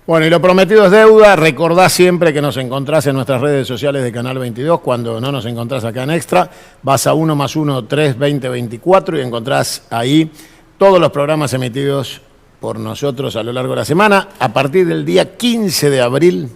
Bueno, y lo prometido es deuda. Recordá siempre que nos encontrás en nuestras redes sociales de Canal 22. Cuando no nos encontrás acá en Extra, vas a 1 más 1, 3, 20, 24 y encontrás ahí todos los programas emitidos por nosotros a lo largo de la semana. A partir del día 15 de abril,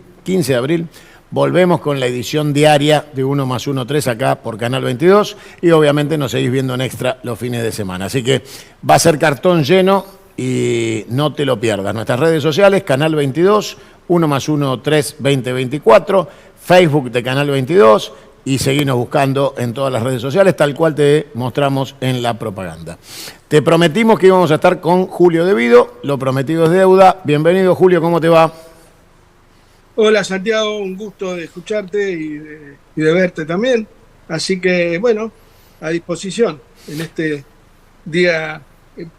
volvemos con la edición diaria de 1 más 1, 3 acá por Canal 22 y obviamente nos seguís viendo en Extra los fines de semana. Así que va a ser cartón lleno y no te lo pierdas. Nuestras redes sociales, Canal 22, 1 más 1, 3, 20, 24, Facebook de Canal 22 y seguirnos buscando en todas las redes sociales, tal cual te mostramos en la propaganda. Te prometimos que íbamos a estar con Julio De Vido, lo prometido es deuda. Bienvenido, Julio, ¿cómo te va? Hola Santiago, un gusto de escucharte y de verte también. Así que bueno, a disposición en este día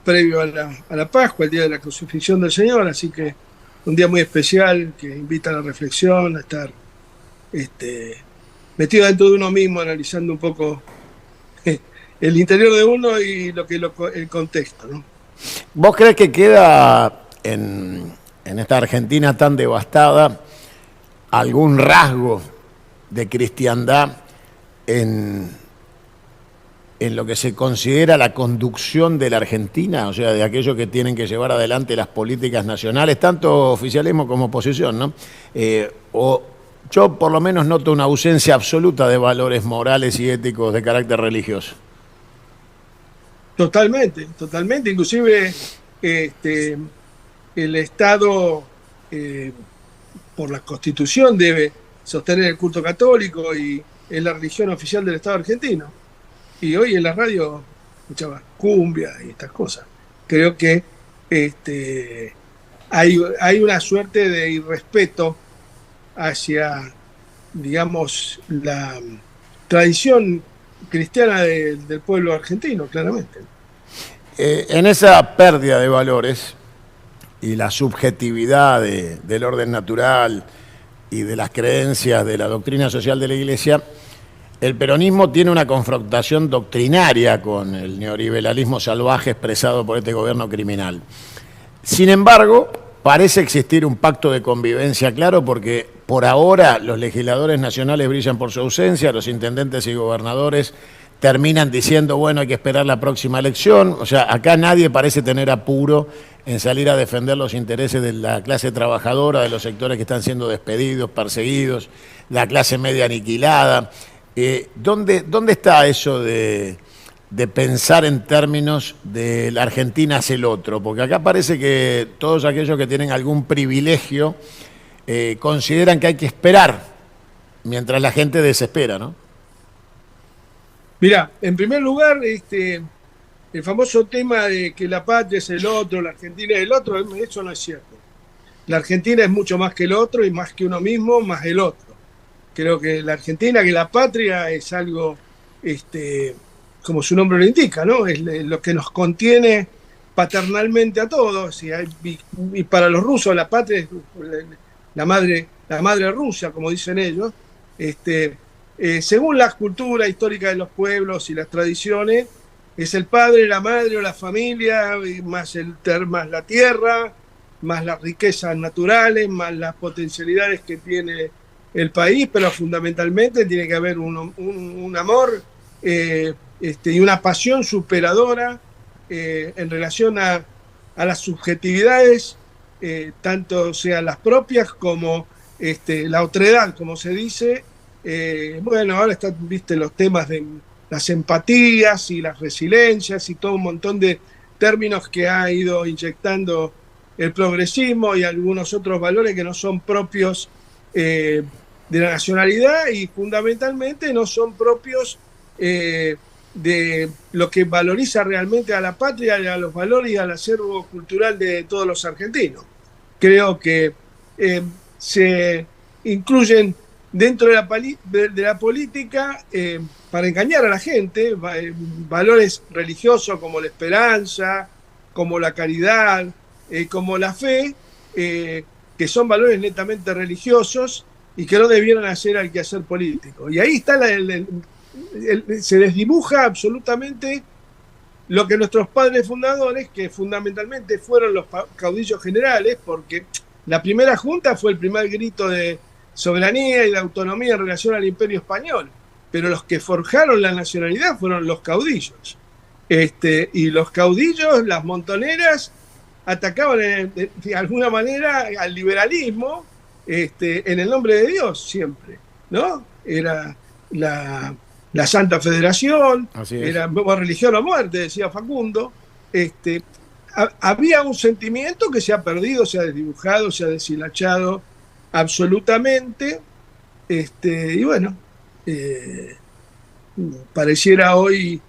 previo a la Pascua, el día de la crucifixión del Señor. Así que un día muy especial que invita a la reflexión, a estar metido dentro de uno mismo, analizando un poco el interior de uno y el contexto, ¿no? ¿Vos crees que queda en esta Argentina tan devastada algún rasgo de cristiandad en lo que se considera la conducción de la Argentina, o sea, de aquellos que tienen que llevar adelante las políticas nacionales, tanto oficialismo como oposición, ¿no? O yo por lo menos noto una ausencia absoluta de valores morales y éticos de carácter religioso. Totalmente, totalmente. Inclusive el Estado, por la Constitución, debe sostener el culto católico y es la religión oficial del Estado argentino. Y hoy en la radio escuchaba cumbia y estas cosas. Creo que hay una suerte de irrespeto hacia, digamos, la tradición cristiana del pueblo argentino, claramente. En esa pérdida de valores y la subjetividad del orden natural y de las creencias de la doctrina social de la Iglesia, el peronismo tiene una confrontación doctrinaria con el neoliberalismo salvaje expresado por este gobierno criminal. Sin embargo, parece existir un pacto de convivencia claro porque por ahora los legisladores nacionales brillan por su ausencia, los intendentes y gobernadores terminan diciendo, bueno, hay que esperar la próxima elección. O sea, acá nadie parece tener apuro en salir a defender los intereses de la clase trabajadora, de los sectores que están siendo despedidos, perseguidos, la clase media aniquilada. ¿Dónde está eso de pensar en términos de la Argentina hacia el otro? Porque acá parece que todos aquellos que tienen algún privilegio consideran que hay que esperar mientras la gente desespera, ¿no? Mirá, en primer lugar, el famoso tema de que la patria es el otro, la Argentina es el otro, eso no es cierto. La Argentina es mucho más que el otro y más que uno mismo, más el otro. Creo que la Argentina, que la patria es algo, como su nombre lo indica, ¿no? Es lo que nos contiene paternalmente a todos. Y para los rusos la patria es la madre Rusia, como dicen ellos. Según la cultura histórica de los pueblos y las tradiciones, es el padre, la madre o la familia, más la tierra, más las riquezas naturales, más las potencialidades que tiene el país, pero fundamentalmente tiene que haber un amor y una pasión superadora en relación a las subjetividades, tanto sean las propias como la otredad, como se dice. Bueno, ahora están, viste, los temas de las empatías y las resiliencias y todo un montón de términos que ha ido inyectando el progresismo y algunos otros valores que no son propios de la nacionalidad y fundamentalmente no son propios de lo que valoriza realmente a la patria, a los valores y al acervo cultural de todos los argentinos. Creo que se incluyen dentro de la política para engañar a la gente valores religiosos como la esperanza, como la caridad, como la fe, que son valores netamente religiosos y que no debieran hacer al quehacer político. Y ahí está se desdibuja absolutamente lo que nuestros padres fundadores, que fundamentalmente fueron los caudillos generales, porque La primera junta fue el primer grito de soberanía y de autonomía en relación al Imperio Español, pero los que forjaron la nacionalidad fueron los caudillos. Y los caudillos, las montoneras, atacaban de alguna manera al liberalismo en el nombre de Dios siempre, ¿no? Era la Santa Federación, era religión o muerte, decía Facundo. Había un sentimiento que se ha perdido, se ha desdibujado, se ha deshilachado absolutamente, y bueno, pareciera hoy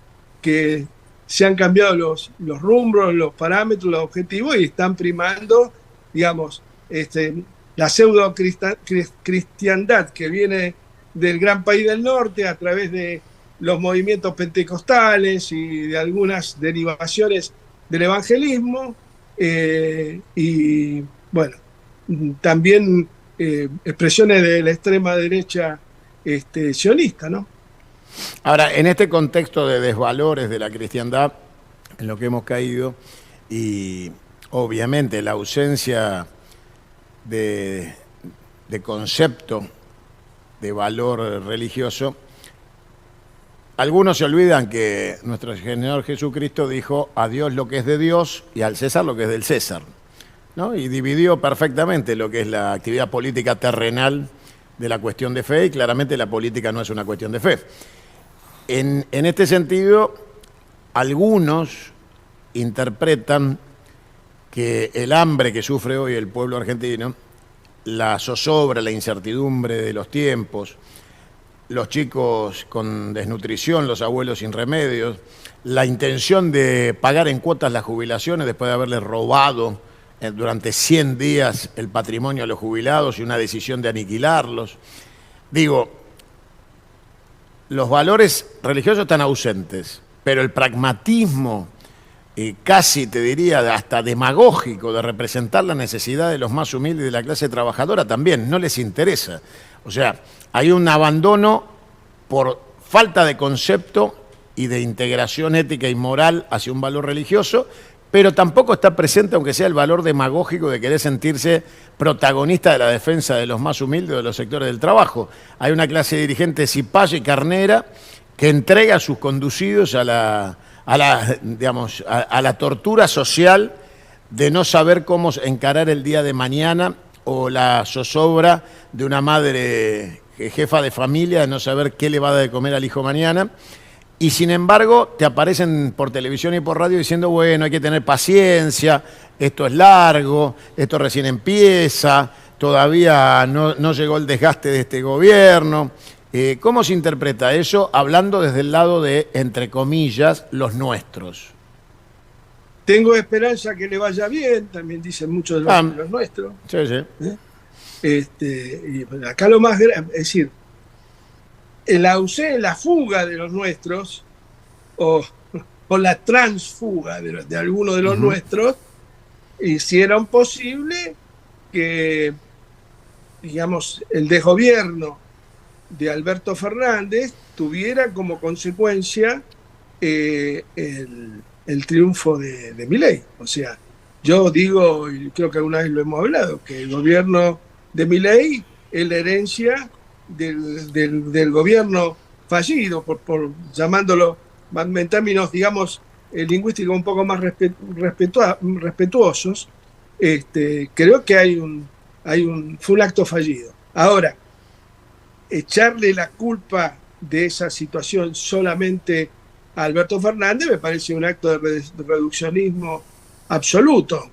que se han cambiado los rumbos, los parámetros, los objetivos y están primando, digamos, la pseudo cristiandad que viene del gran país del norte a través de los movimientos pentecostales y de algunas derivaciones del evangelismo, y bueno, también expresiones de la extrema derecha sionista, ¿no? Ahora, en este contexto de desvalores de la cristiandad, en lo que hemos caído, y obviamente la ausencia de concepto de valor religioso, algunos se olvidan que nuestro Señor Jesucristo dijo a Dios lo que es de Dios y al César lo que es del César, ¿no? Y dividió perfectamente lo que es la actividad política terrenal de la cuestión de fe, y claramente la política no es una cuestión de fe. En este sentido, algunos interpretan que el hambre que sufre hoy el pueblo argentino, la zozobra, la incertidumbre de los tiempos, los chicos con desnutrición, los abuelos sin remedios, la intención de pagar en cuotas las jubilaciones después de haberles robado durante 100 días el patrimonio a los jubilados y una decisión de aniquilarlos. Digo, los valores religiosos están ausentes, pero el pragmatismo, casi te diría hasta demagógico, de representar la necesidad de los más humildes de la clase trabajadora también no les interesa. O sea, hay un abandono por falta de concepto y de integración ética y moral hacia un valor religioso, pero tampoco está presente, aunque sea el valor demagógico de querer sentirse protagonista de la defensa de los más humildes de los sectores del trabajo. Hay una clase de dirigentes cipaya y carnera que entrega a sus conducidos a la tortura social de no saber cómo encarar el día de mañana, o la zozobra de una madre jefa de familia de no saber qué le va a dar de comer al hijo mañana. Y sin embargo, te aparecen por televisión y por radio diciendo, bueno, hay que tener paciencia, esto es largo, esto recién empieza, todavía no llegó el desgaste de este gobierno. ¿Cómo se interpreta eso, hablando desde el lado de, entre comillas, los nuestros? Tengo esperanza que le vaya bien, también dicen muchos de los nuestros. Sí, sí. Y acá lo más grave, es decir, la fuga de los nuestros, o la transfuga de algunos de los nuestros, hicieron posible que, digamos, el desgobierno de Alberto Fernández tuviera como consecuencia el triunfo de Milei. O sea, yo digo, y creo que alguna vez lo hemos hablado, que el gobierno de Milei es la herencia del gobierno fallido, por llamándolo en términos, digamos, lingüísticos un poco más respetuosos. Creo que fue un acto fallido. Ahora, echarle la culpa de esa situación solamente a Alberto Fernández me parece un acto de reduccionismo absoluto.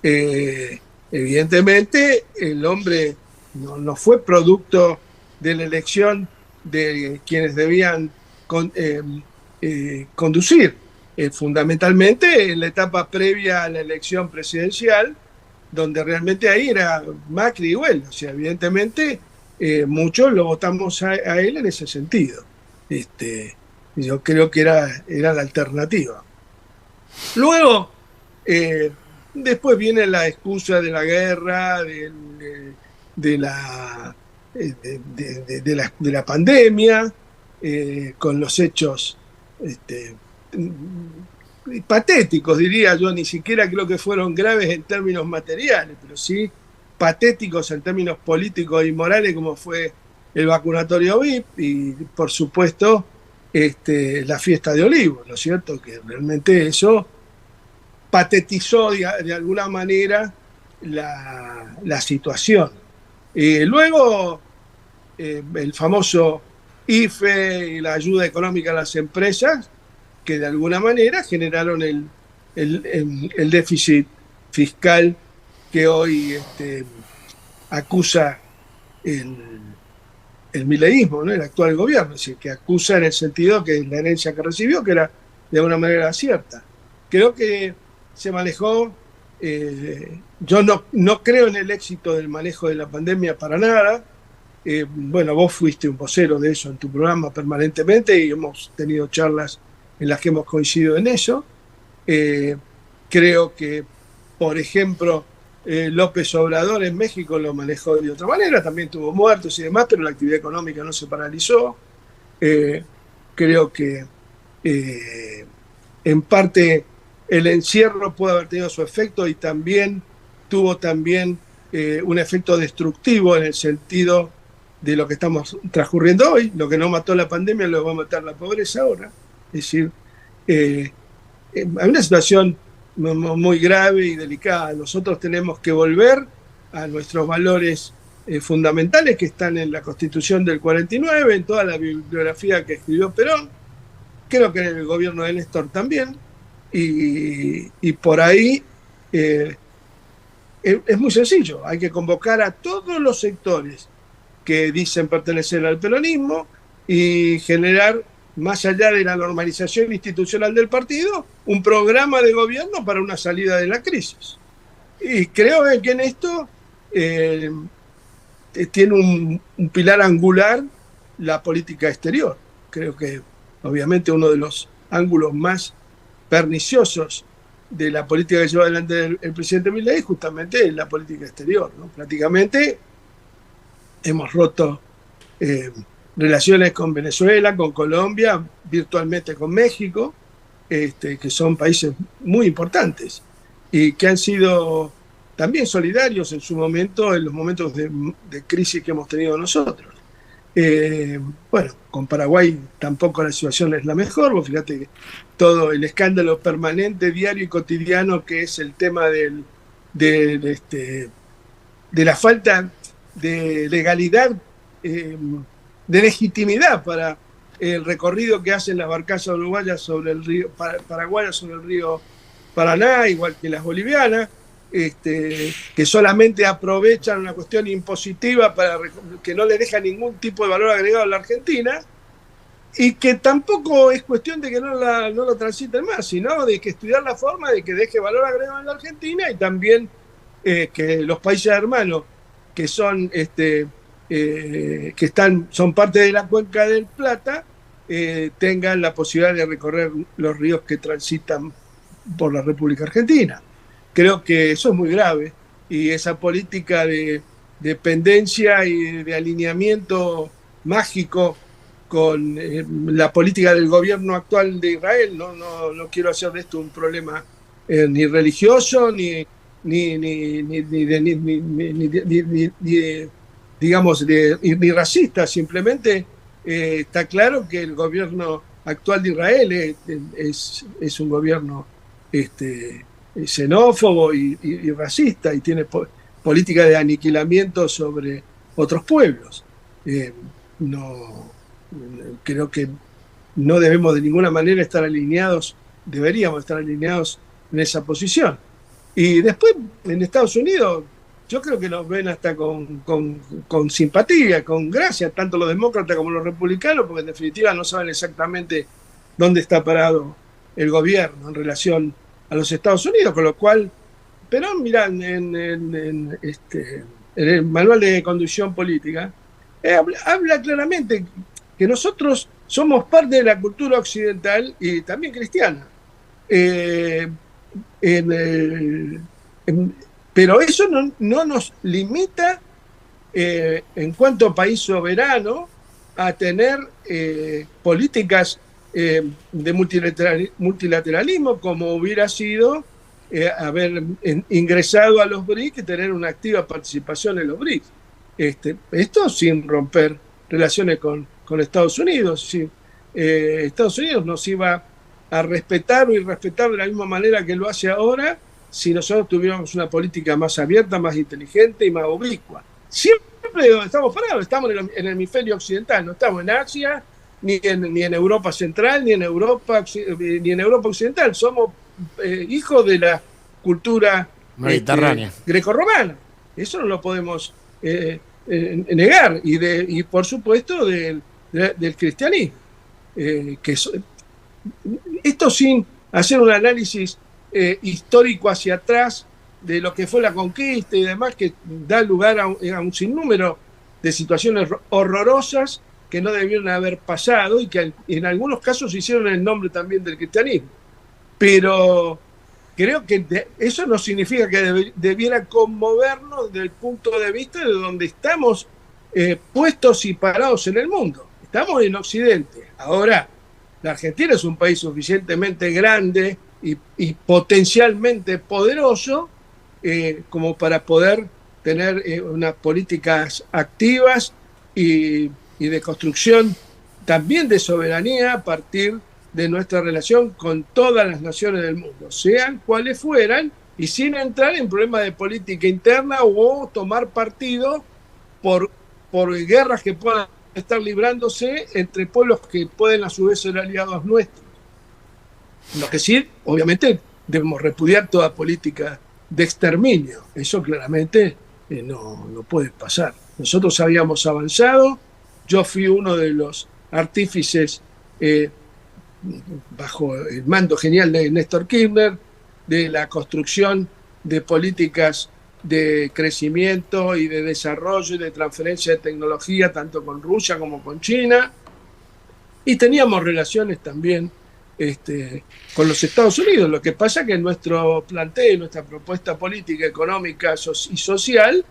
Evidentemente, el hombre no fue producto de la elección de quienes debían conducir. Fundamentalmente en la etapa previa a la elección presidencial, donde realmente ahí era Macri y Güell. O sea, evidentemente muchos lo votamos a él en ese sentido. Yo creo que era la alternativa. Luego, después viene la excusa de la guerra, de la pandemia, con los hechos patéticos, diría yo. Ni siquiera creo que fueron graves en términos materiales, pero sí patéticos en términos políticos y morales, como fue el vacunatorio VIP y, por supuesto, la fiesta de Olivos, ¿no es cierto? Que realmente eso patetizó de alguna manera la situación. Luego, el famoso IFE y la ayuda económica a las empresas, que de alguna manera generaron el déficit fiscal que hoy acusa el mileísmo, ¿no? El actual gobierno, es decir, que acusa en el sentido que la herencia que recibió, que era de alguna manera cierta. Creo que se manejó, yo no creo en el éxito del manejo de la pandemia para nada. Bueno, vos fuiste un vocero de eso en tu programa permanentemente y hemos tenido charlas en las que hemos coincidido en eso. Creo que, por ejemplo, López Obrador en México lo manejó de otra manera, también tuvo muertos y demás, pero la actividad económica no se paralizó. Creo que en parte el encierro puede haber tenido su efecto y también tuvo un efecto destructivo en el sentido de lo que estamos transcurriendo hoy. Lo que no mató la pandemia lo va a matar la pobreza ahora. Es decir, hay una situación muy grave y delicada. Nosotros tenemos que volver a nuestros valores fundamentales que están en la Constitución del 49, en toda la bibliografía que escribió Perón, creo que en el gobierno de Néstor también, y por ahí es muy sencillo. Hay que convocar a todos los sectores que dicen pertenecer al peronismo y generar, más allá de la normalización institucional del partido, un programa de gobierno para una salida de la crisis. Y creo que en esto tiene un pilar angular la política exterior. Creo que obviamente uno de los ángulos más perniciosos de la política que lleva adelante el presidente Milei justamente es la política exterior, ¿no? Prácticamente hemos roto relaciones con Venezuela, con Colombia, virtualmente con México, que son países muy importantes y que han sido también solidarios en su momento, en los momentos de crisis que hemos tenido nosotros. Bueno, con Paraguay tampoco la situación es la mejor. Vos fíjate que todo el escándalo permanente, diario y cotidiano que es el tema de la falta de legalidad, de legitimidad para el recorrido que hacen las barcazas uruguayas sobre el río, paraguayas sobre el río Paraná, igual que las bolivianas, que solamente aprovechan una cuestión impositiva para que no le deja ningún tipo de valor agregado a la Argentina, y que tampoco es cuestión de que no lo transiten más, sino de que estudiar la forma de que deje valor agregado en la Argentina y también que los países hermanos que son son parte de la cuenca del Plata tengan la posibilidad de recorrer los ríos que transitan por la República Argentina. Creo que eso es muy grave y esa política de dependencia y de alineamiento mágico con la política del gobierno actual de Israel, no quiero hacer de esto un problema ni religioso ni racista, simplemente está claro que el gobierno actual de Israel es un gobierno xenófobo y racista y tiene política de aniquilamiento sobre otros pueblos. Creo que no debemos de ninguna manera estar alineados, deberíamos estar alineados en esa posición. Y después en Estados Unidos yo creo que nos ven hasta con simpatía, con gracia, tanto los demócratas como los republicanos, porque en definitiva no saben exactamente dónde está parado el gobierno en relación a los Estados Unidos, con lo cual Perón, mirá, en el manual de conducción política, habla claramente que nosotros somos parte de la cultura occidental y también cristiana. Pero eso no nos limita en cuanto a país soberano a tener políticas de multilateralismo como hubiera sido haber ingresado a los BRICS y tener una activa participación en los BRICS. Esto sin romper relaciones con Estados Unidos. Sí. Estados Unidos nos iba a respetar o irrespetar de la misma manera que lo hace ahora si nosotros tuviéramos una política más abierta, más inteligente y más oblicua. Siempre donde estamos parados, estamos en el hemisferio occidental, no estamos en Asia, ni en Europa Central, ni en Europa Occidental. Somos hijos de la cultura mediterránea, grecorromana. Eso no lo podemos negar. Y por supuesto del cristianismo. Esto sin hacer un análisis histórico hacia atrás de lo que fue la conquista y demás, que da lugar a un sinnúmero de situaciones horrorosas que no debieron haber pasado y que en algunos casos se hicieron en el nombre también del cristianismo. Pero creo que eso no significa que debiera conmovernos desde el punto de vista de donde estamos puestos y parados en el mundo. Estamos en Occidente. Ahora, la Argentina es un país suficientemente grande y potencialmente poderoso como para poder tener unas políticas activas y de construcción también de soberanía a partir de nuestra relación con todas las naciones del mundo, sean cuales fueran, y sin entrar en problemas de política interna o tomar partido por guerras que puedan estar librándose entre pueblos que pueden a su vez ser aliados nuestros. Lo que sí, obviamente, debemos repudiar toda política de exterminio. Eso claramente no puede pasar. Nosotros habíamos avanzado, yo fui uno de los artífices bajo el mando genial de Néstor Kirchner, de la construcción de políticas de crecimiento y de desarrollo y de transferencia de tecnología, tanto con Rusia como con China, y teníamos relaciones también con los Estados Unidos. Lo que pasa es que nuestro planteo, nuestra propuesta política, económica y social,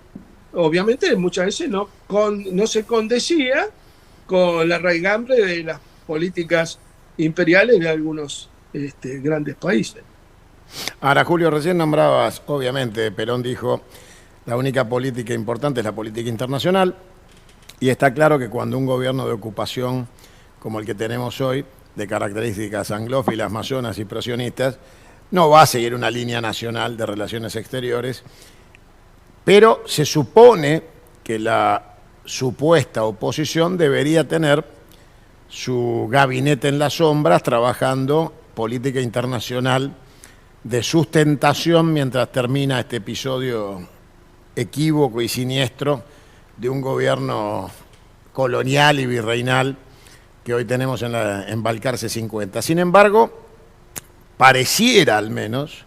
obviamente muchas veces no se condecía con la raigambre de las políticas imperiales de algunos grandes países. Ahora, Julio, recién nombrabas, obviamente, Perón dijo, la única política importante es la política internacional, y está claro que cuando un gobierno de ocupación como el que tenemos hoy, de características anglófilas, masonas y prosionistas, no va a seguir una línea nacional de relaciones exteriores, pero se supone que la supuesta oposición debería tener su gabinete en las sombras trabajando política internacional de sustentación mientras termina este episodio equívoco y siniestro de un gobierno colonial y virreinal que hoy tenemos en Balcarce 50. Sin embargo, pareciera al menos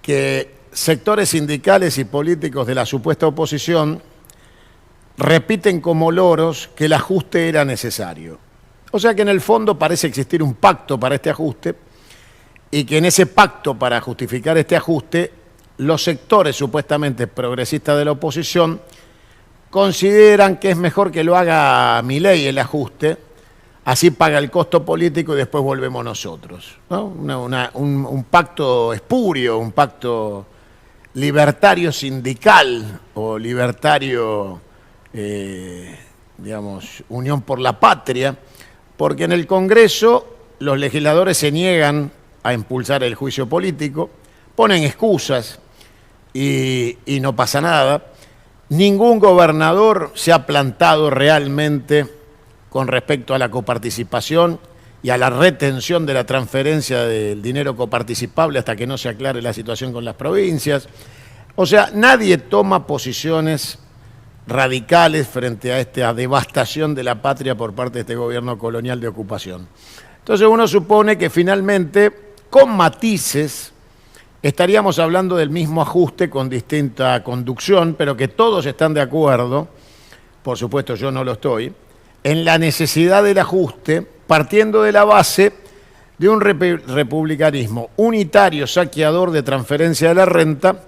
que sectores sindicales y políticos de la supuesta oposición repiten como loros que el ajuste era necesario. O sea que en el fondo parece existir un pacto para este ajuste y que en ese pacto para justificar este ajuste, los sectores supuestamente progresistas de la oposición consideran que es mejor que lo haga Milei el ajuste, así paga el costo político y después volvemos nosotros, ¿no? Un pacto espurio, un pacto libertario sindical o libertario, digamos, Unión por la Patria, porque en el Congreso los legisladores se niegan a impulsar el juicio político, ponen excusas y no pasa nada. Ningún gobernador se ha plantado realmente con respecto a la coparticipación y a la retención de la transferencia del dinero coparticipable hasta que no se aclare la situación con las provincias. O sea, nadie toma posiciones radicales frente a esta devastación de la patria por parte de este gobierno colonial de ocupación. Entonces uno supone que finalmente, con matices, estaríamos hablando del mismo ajuste con distinta conducción, pero que todos están de acuerdo, por supuesto yo no lo estoy, en la necesidad del ajuste, partiendo de la base de un republicanismo unitario, saqueador de transferencia de la renta,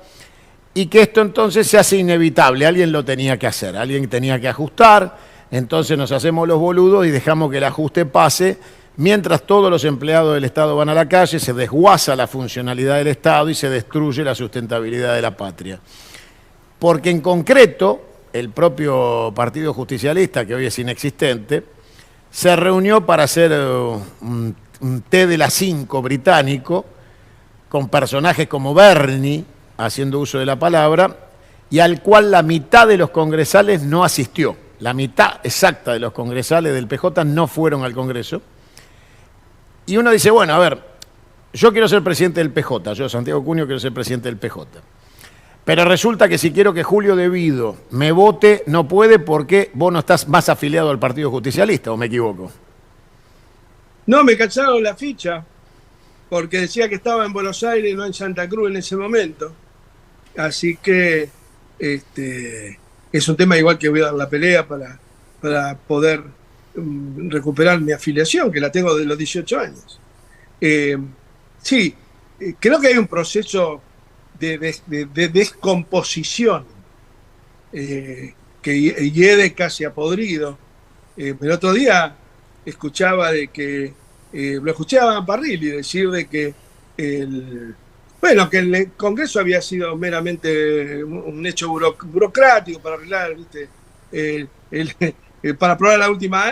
y que esto entonces se hace inevitable. Alguien lo tenía que hacer, alguien tenía que ajustar, entonces nos hacemos los boludos y dejamos que el ajuste pase, mientras todos los empleados del Estado van a la calle, se desguaza la funcionalidad del Estado y se destruye la sustentabilidad de la patria. Porque en concreto, el propio Partido Justicialista, que hoy es inexistente, se reunió para hacer un té de las 5 británico, con personajes como Bernie, haciendo uso de la palabra, y al cual la mitad de los congresales no asistió. La mitad exacta de los congresales del PJ no fueron al Congreso. Y uno dice, bueno, a ver, yo quiero ser presidente del PJ, yo, Santiago Cunio, quiero ser presidente del PJ. Pero resulta que si quiero que Julio De Vido me vote, no puede porque vos no estás más afiliado al Partido Justicialista, ¿o me equivoco? No, me cacharon la ficha, porque decía que estaba en Buenos Aires y no en Santa Cruz en ese momento. Así que es un tema igual que voy a dar la pelea para poder recuperar mi afiliación, que la tengo de los 18 años. Sí, creo que hay un proceso de descomposición que hiede casi a podrido. El otro día escuchaba de que, lo escuchaba a Parrilli decir de que que el Congreso había sido meramente un hecho burocrático para arreglar, ¿viste? Para aprobar la última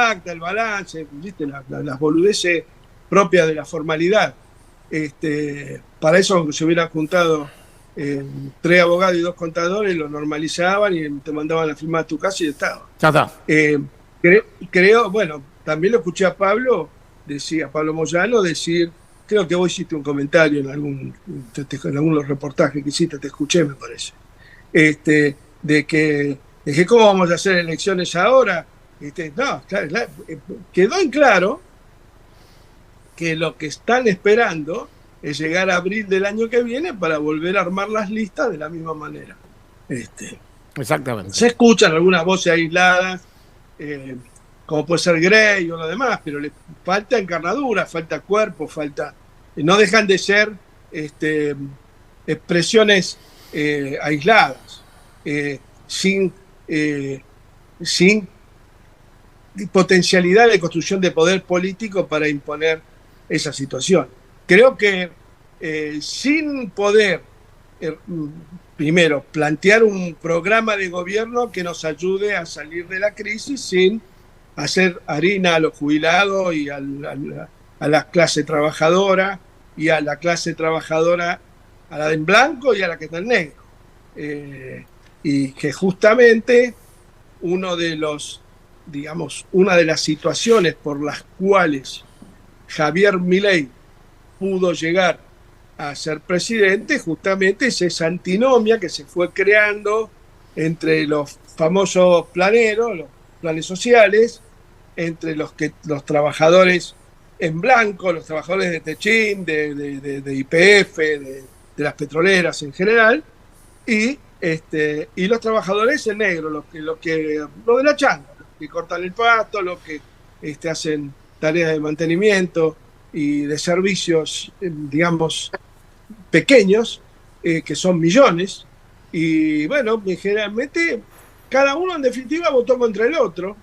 acta, el balance, ¿viste? Las boludeces propias de la formalidad. Para eso se hubieran juntado 3 abogados y 2 contadores, lo normalizaban y te mandaban a firmar a tu casa y ya estaba. Ya está. Creo, bueno, también lo escuché a Pablo Moyano decir, creo que vos hiciste un comentario en algunos reportajes que hiciste, te escuché, me parece, de que cómo vamos a hacer elecciones ahora. No, claro, quedó en claro que lo que están esperando es llegar a abril del año que viene para volver a armar las listas de la misma manera. Exactamente. Se escuchan algunas voces aisladas, como puede ser Grey o lo demás, pero le falta encarnadura, falta cuerpo, no dejan de ser expresiones aisladas, sin potencialidad de construcción de poder político para imponer esa situación. Creo que sin poder, primero, plantear un programa de gobierno que nos ayude a salir de la crisis sin hacer harina a los jubilados y a la clase trabajadora, y a la clase trabajadora, a la de en blanco y a la que está en negro. Y que justamente una de las situaciones por las cuales Javier Milei pudo llegar a ser presidente justamente es esa antinomia que se fue creando entre los famosos planeros, los planes sociales, entre los trabajadores en blanco, los trabajadores de Techín, de YPF, de las petroleras en general, y los trabajadores en negro, los de la changa, los que cortan el pasto, los que hacen tareas de mantenimiento y de servicios, digamos, pequeños, que son millones. Y bueno, generalmente cada uno en definitiva votó contra el otro,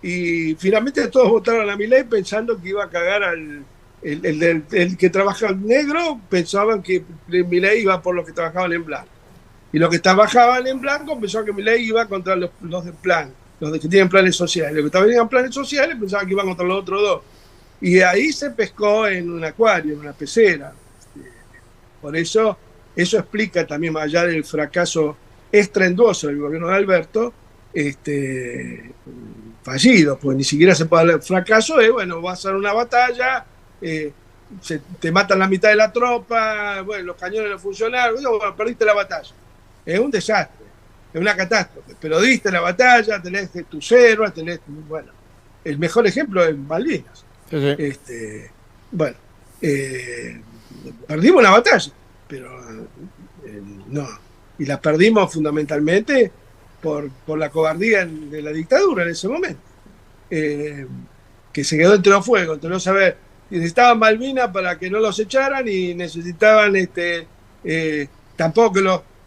y finalmente todos votaron a Milei pensando que iba a cagar el que trabaja en negro. Pensaban que Milei iba por los que trabajaban en blanco, y los que trabajaban en blanco pensaban que Milei iba contra los de plan, los que tienen planes sociales. Los que tenían planes sociales pensaban que iban contra los otros dos, y ahí se pescó en un acuario, en una pecera. Por eso explica también, más allá del fracaso estruendoso del gobierno de Alberto, fallido, pues ni siquiera se puede hablar de fracaso. Va a ser una batalla, te matan la mitad de la tropa, los cañones no funcionaron, perdiste la batalla. Es un desastre, es una catástrofe, pero diste la batalla, tenés tus héroes, el mejor ejemplo es Malvinas. Sí. Perdimos la batalla, pero no, y la perdimos fundamentalmente por la cobardía de la dictadura en ese momento, que se quedó entre los fuegos, entre no saber, necesitaban Malvinas para que no los echaran, y necesitaban tampoco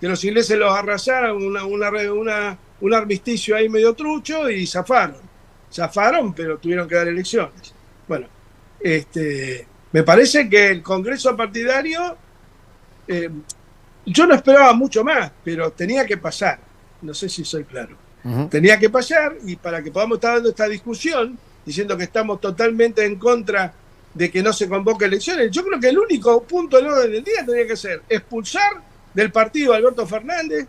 que los ingleses los arrasaran, un armisticio ahí medio trucho, y zafaron, pero tuvieron que dar elecciones. Bueno, me parece que el Congreso partidario, eh, yo no esperaba mucho más, pero tenía que pasar. No sé si soy claro. Ujú. Tenía que pasar, y para que podamos estar dando esta discusión, diciendo que estamos totalmente en contra de que no se convoque elecciones, yo creo que el único punto del orden del día tenía que ser expulsar del partido a Alberto Fernández.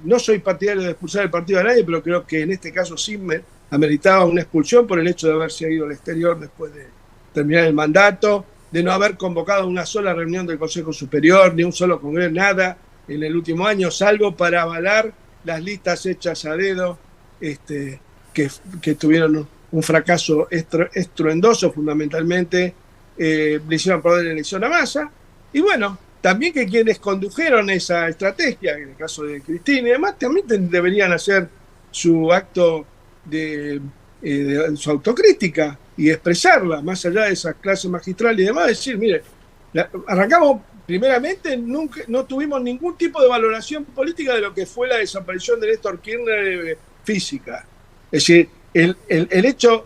No soy partidario de expulsar del partido a nadie, pero creo que en este caso sí ameritaba una expulsión por el hecho de haberse ido al exterior después de terminar el mandato, de no haber convocado una sola reunión del Consejo Superior, ni un solo congreso, nada en el último año, salvo para avalar las listas hechas a dedo, que tuvieron un fracaso estruendoso, fundamentalmente le hicieron perder la elección a Massa. Y bueno, también que quienes condujeron esa estrategia, en el caso de Cristina y demás, también deberían hacer su acto de su autocrítica y expresarla, más allá de esa clase magistral y demás, decir, mire, arrancamos primeramente, nunca, no tuvimos ningún tipo de valoración política de lo que fue la desaparición de Néstor Kirchner física. Es decir, el hecho,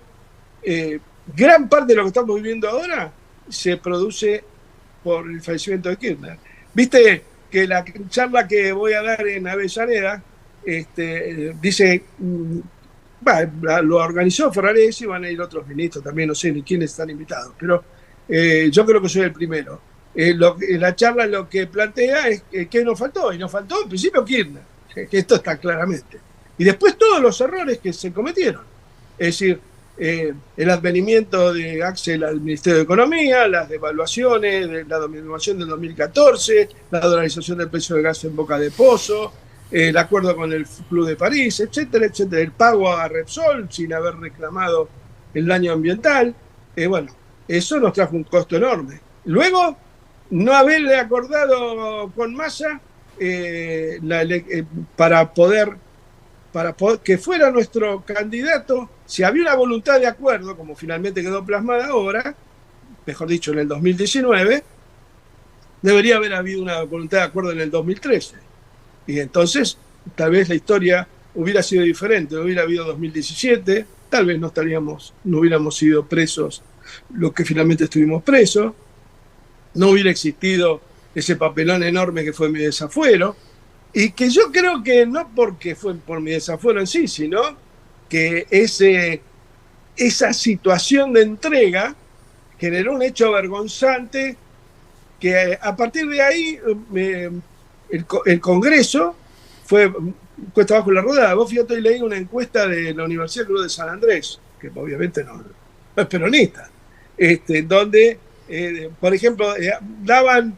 gran parte de lo que estamos viviendo ahora se produce por el fallecimiento de Kirchner. Viste que la charla que voy a dar en Avellaneda, dice, lo organizó Ferraresi, van a ir otros ministros también, no sé ni quiénes están invitados, pero yo creo que soy el primero. La charla lo que plantea es que nos faltó, y nos faltó en principio Kirchner, que esto está claramente. Y después todos los errores que se cometieron. Es decir, el advenimiento de Axel al Ministerio de Economía, las devaluaciones, la devaluación del 2014, la dolarización del precio del gas en Boca de Pozo, el acuerdo con el Club de París, etcétera, etcétera. El pago a Repsol sin haber reclamado el daño ambiental. Bueno, eso nos trajo un costo enorme. Luego, no haberle acordado con Massa para poder que fuera nuestro candidato, si había una voluntad de acuerdo, como finalmente quedó plasmada ahora, mejor dicho, en el 2019, debería haber habido una voluntad de acuerdo en el 2013. Y entonces, tal vez la historia hubiera sido diferente, hubiera habido 2017, tal vez no hubiéramos sido presos los que finalmente estuvimos presos, no hubiera existido ese papelón enorme que fue mi desafuero, y que yo creo que no porque fue por mi desafuero en sí, sino que esa situación de entrega generó un hecho vergonzante que a partir de ahí el Congreso fue cuesta abajo la rodada. Vos fíjate, hoy leí una encuesta de la Universidad Cruz de San Andrés, que obviamente no es peronista, donde, por ejemplo, daban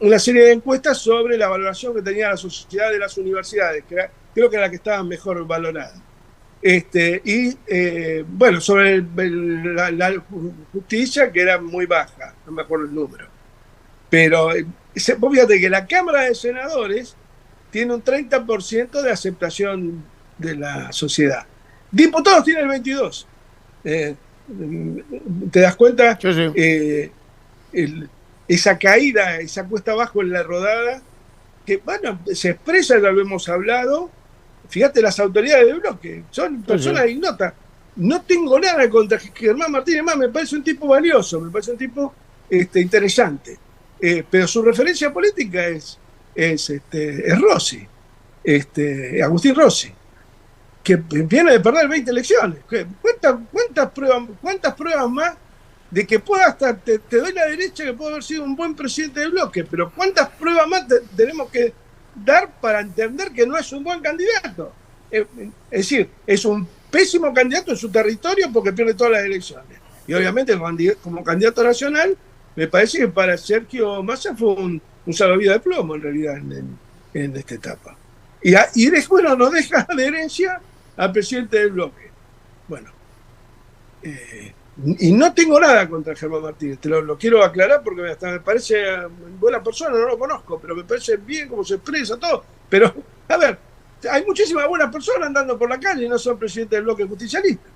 una serie de encuestas sobre la valoración que tenía la sociedad de las universidades, que creo que era la que estaba mejor valorada. Bueno, sobre la justicia, que era muy baja, no me acuerdo el número. Pero vos fíjate que la Cámara de Senadores tiene un 30% de aceptación de la sociedad. Diputados tiene el 22%. ¿Te das cuenta? Sí, sí. Esa caída, esa cuesta abajo en la rodada, que bueno, se expresa, ya lo hemos hablado. Fíjate, las autoridades del bloque son personas ignotas. No tengo nada contra Germán Martínez, más me parece un tipo valioso, me parece un tipo interesante. Pero su referencia política es Rossi, Agustín Rossi, que viene de perder 20 elecciones. ¿Cuántas pruebas más de que pueda hasta, te doy la derecha, que puede haber sido un buen presidente del bloque, pero cuántas pruebas más tenemos que dar para entender que no es un buen candidato? Es decir, es un pésimo candidato en su territorio porque pierde todas las elecciones. Y obviamente como candidato nacional, me parece que para Sergio Massa fue un salvavidas de plomo en realidad en esta etapa. Y después nos deja de herencia al presidente del bloque. Bueno, y no tengo nada contra Germán Martínez, lo quiero aclarar porque hasta me parece buena persona, no lo conozco, pero me parece bien cómo se expresa todo. Pero, a ver, hay muchísimas buenas personas andando por la calle y no son presidentes del bloque justicialista.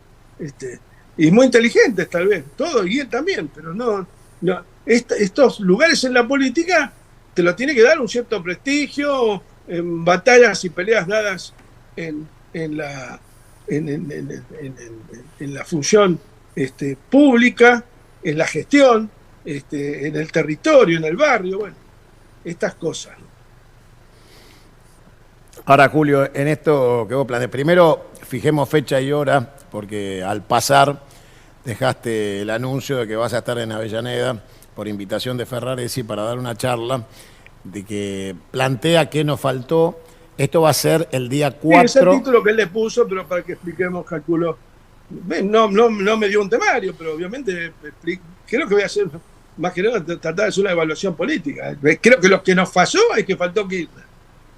Y muy inteligentes tal vez, todos, y él también, pero no estos lugares en la política te lo tiene que dar un cierto prestigio, en batallas y peleas dadas en en la función pública, en la gestión, en el territorio, en el barrio, bueno, estas cosas. Ahora, Julio, en esto que vos planteás, primero fijemos fecha y hora, porque al pasar dejaste el anuncio de que vas a estar en Avellaneda por invitación de Ferraresi para dar una charla de que plantea qué nos faltó. Esto va a ser el día 4. Sí, es el título que él le puso, pero para que expliquemos, calculo. No me dio un temario, pero obviamente creo que voy a hacer, más que nada, tratar de hacer una evaluación política. Creo que lo que nos falló es que faltó Kirchner,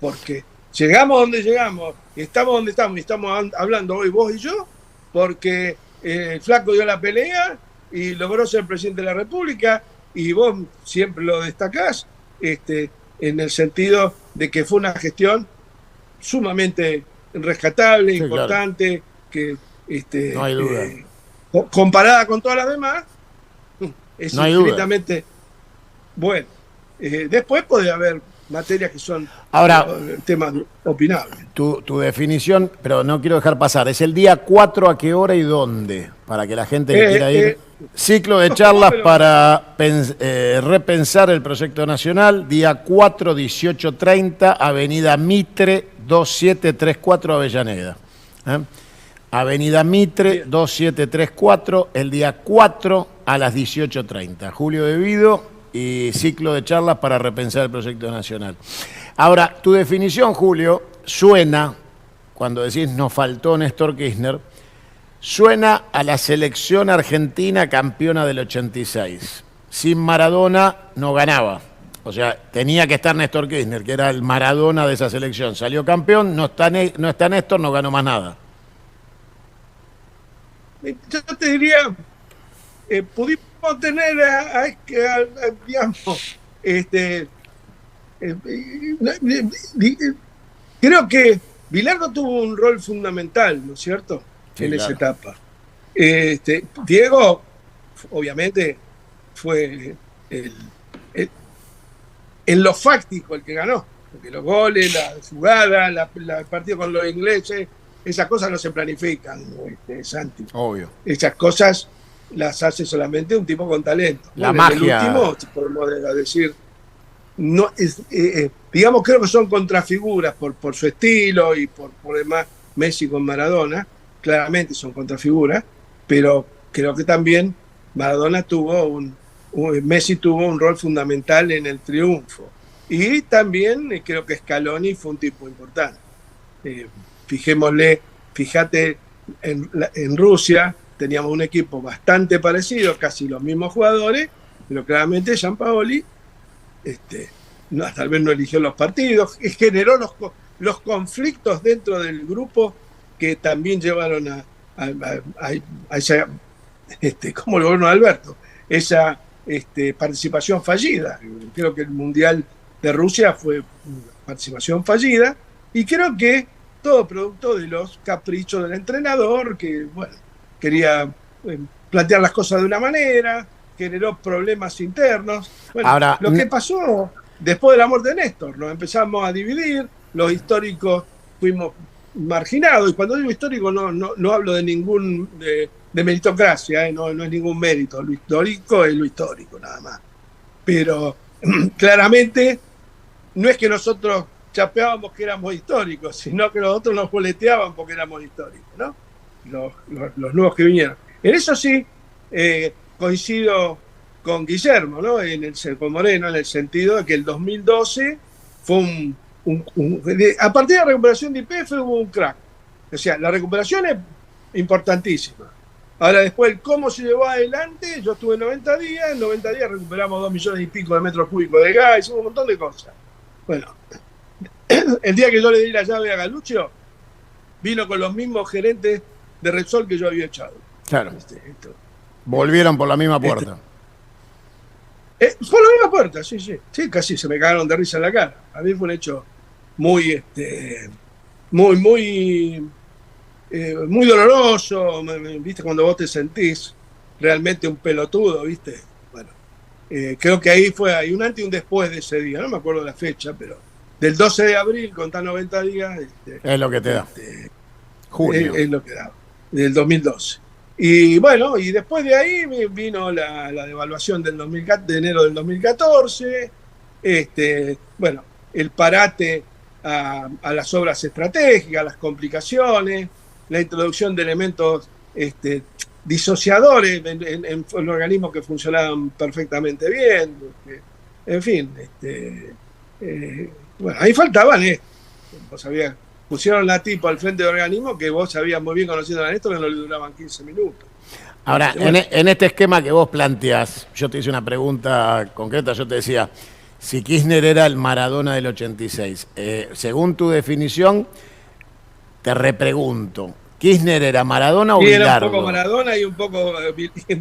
porque llegamos donde llegamos, estamos donde estamos, y estamos hablando hoy vos y yo, porque el flaco dio la pelea y logró ser presidente de la República, y vos siempre lo destacás, en el sentido de que fue una gestión sumamente rescatable, sí, importante, claro, que no hay duda. Comparada con todas las demás, es no infinitamente bueno. Después puede haber materias que son ahora temas opinables. Tu definición, pero no quiero dejar pasar, ¿es el día 4 a qué hora y dónde? Para que la gente que quiera ir. Ciclo de charlas para repensar el proyecto nacional, día 4, 18:30, Avenida Mitre, 2734, Avellaneda. Avenida Mitre, 2734, el día 4 a las 18:30. Julio De Vido y ciclo de charlas para repensar el proyecto nacional. Ahora, tu definición, Julio, suena, cuando decís nos faltó Néstor Kirchner, suena a la selección argentina campeona del 86. Sin Maradona no ganaba. O sea, tenía que estar Néstor Kirchner, que era el Maradona de esa selección. Salió campeón, no está Néstor, no ganó más nada. Yo te diría, pudimos tener digamos, creo que Bilardo tuvo un rol fundamental, ¿no es cierto? Sí, en esa etapa. Diego, obviamente, fue en lo fáctico el que ganó, porque los goles, la jugada, el partido con los ingleses, esas cosas no se planifican, Santi. Obvio. Esas cosas las hace solamente un tipo con talento. La magia. El último, podemos decir, no, digamos, creo que son contrafiguras por su estilo y por demás. Messi con Maradona, claramente son contrafiguras, pero creo que también Maradona Messi tuvo un rol fundamental en el triunfo. Y también creo que Scaloni fue un tipo importante. Fíjate, en Rusia teníamos un equipo bastante parecido, casi los mismos jugadores, pero claramente Gianpaoli tal vez no eligió los partidos, generó los conflictos dentro del grupo que también llevaron a esa, como el gobierno de Alberto, esa participación fallida. Creo que el Mundial de Rusia fue una participación fallida, y creo que todo producto de los caprichos del entrenador, que bueno, quería plantear las cosas de una manera, generó problemas internos. Bueno, ahora, lo que pasó después de la muerte de Néstor, nos empezamos a dividir, los históricos fuimos marginados, y cuando digo histórico no hablo de de meritocracia, no es ningún mérito, lo histórico es lo histórico nada más. Pero claramente no es que nosotros chapeábamos que éramos históricos, sino que los otros nos boleteaban porque éramos históricos, ¿no? Los nuevos que vinieron. En eso sí coincido con Guillermo, ¿no? Con Moreno, en el sentido de que el 2012 fue a partir de la recuperación de YPF hubo un crack. O sea, la recuperación es importantísima. Ahora, después, cómo se llevó adelante, yo estuve 90 días, en 90 días recuperamos 2 millones y pico de metros cúbicos de gas, hicimos un montón de cosas. Bueno, el día que yo le di la llave a Galuccio, vino con los mismos gerentes de Repsol que yo había echado. Claro. Volvieron por la misma puerta. Por la misma puerta, sí. Sí, casi se me cagaron de risa en la cara. A mí fue un hecho muy doloroso, ¿viste? Cuando vos te sentís realmente un pelotudo, ¿viste? Bueno, creo que hay un antes y un después de ese día, no me acuerdo la fecha, pero del 12 de abril, contá 90 días. Es lo que te da. Junio. Es lo que daba, del 2012. Y bueno, y después de ahí vino la devaluación de enero del 2014, bueno, el parate a las obras estratégicas, las complicaciones, la introducción de elementos disociadores en organismos que funcionaban perfectamente bien, en fin, bueno, ahí faltaban vos sabías, pusieron la tipa al frente de organismos que vos sabías muy bien conociendo a Néstor que no le duraban 15 minutos. Ahora, Bueno, en este esquema que vos planteás, yo te hice una pregunta concreta, yo te decía, si Kirchner era el Maradona del 86, según tu definición, te repregunto, ¿Kirchner era Maradona o y era un Bilardo? poco Maradona y un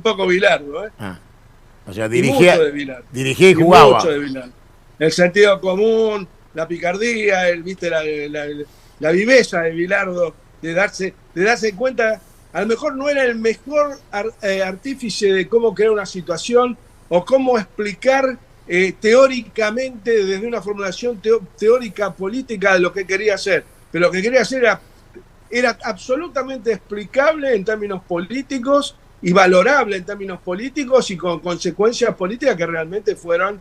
poco Bilardo, ¿eh? Ah, o sea, Y mucho de Bilardo. dirigía y Y jugaba. mucho de Bilardo. El sentido común, la picardía, ¿viste? La viveza de Bilardo, de darse cuenta, a lo mejor no era el mejor artífice de cómo crear una situación o cómo explicar teóricamente, desde una formulación teórica política, de lo que quería hacer. Pero lo que quería hacer era absolutamente explicable en términos políticos y valorable en términos políticos y con consecuencias políticas que realmente fueron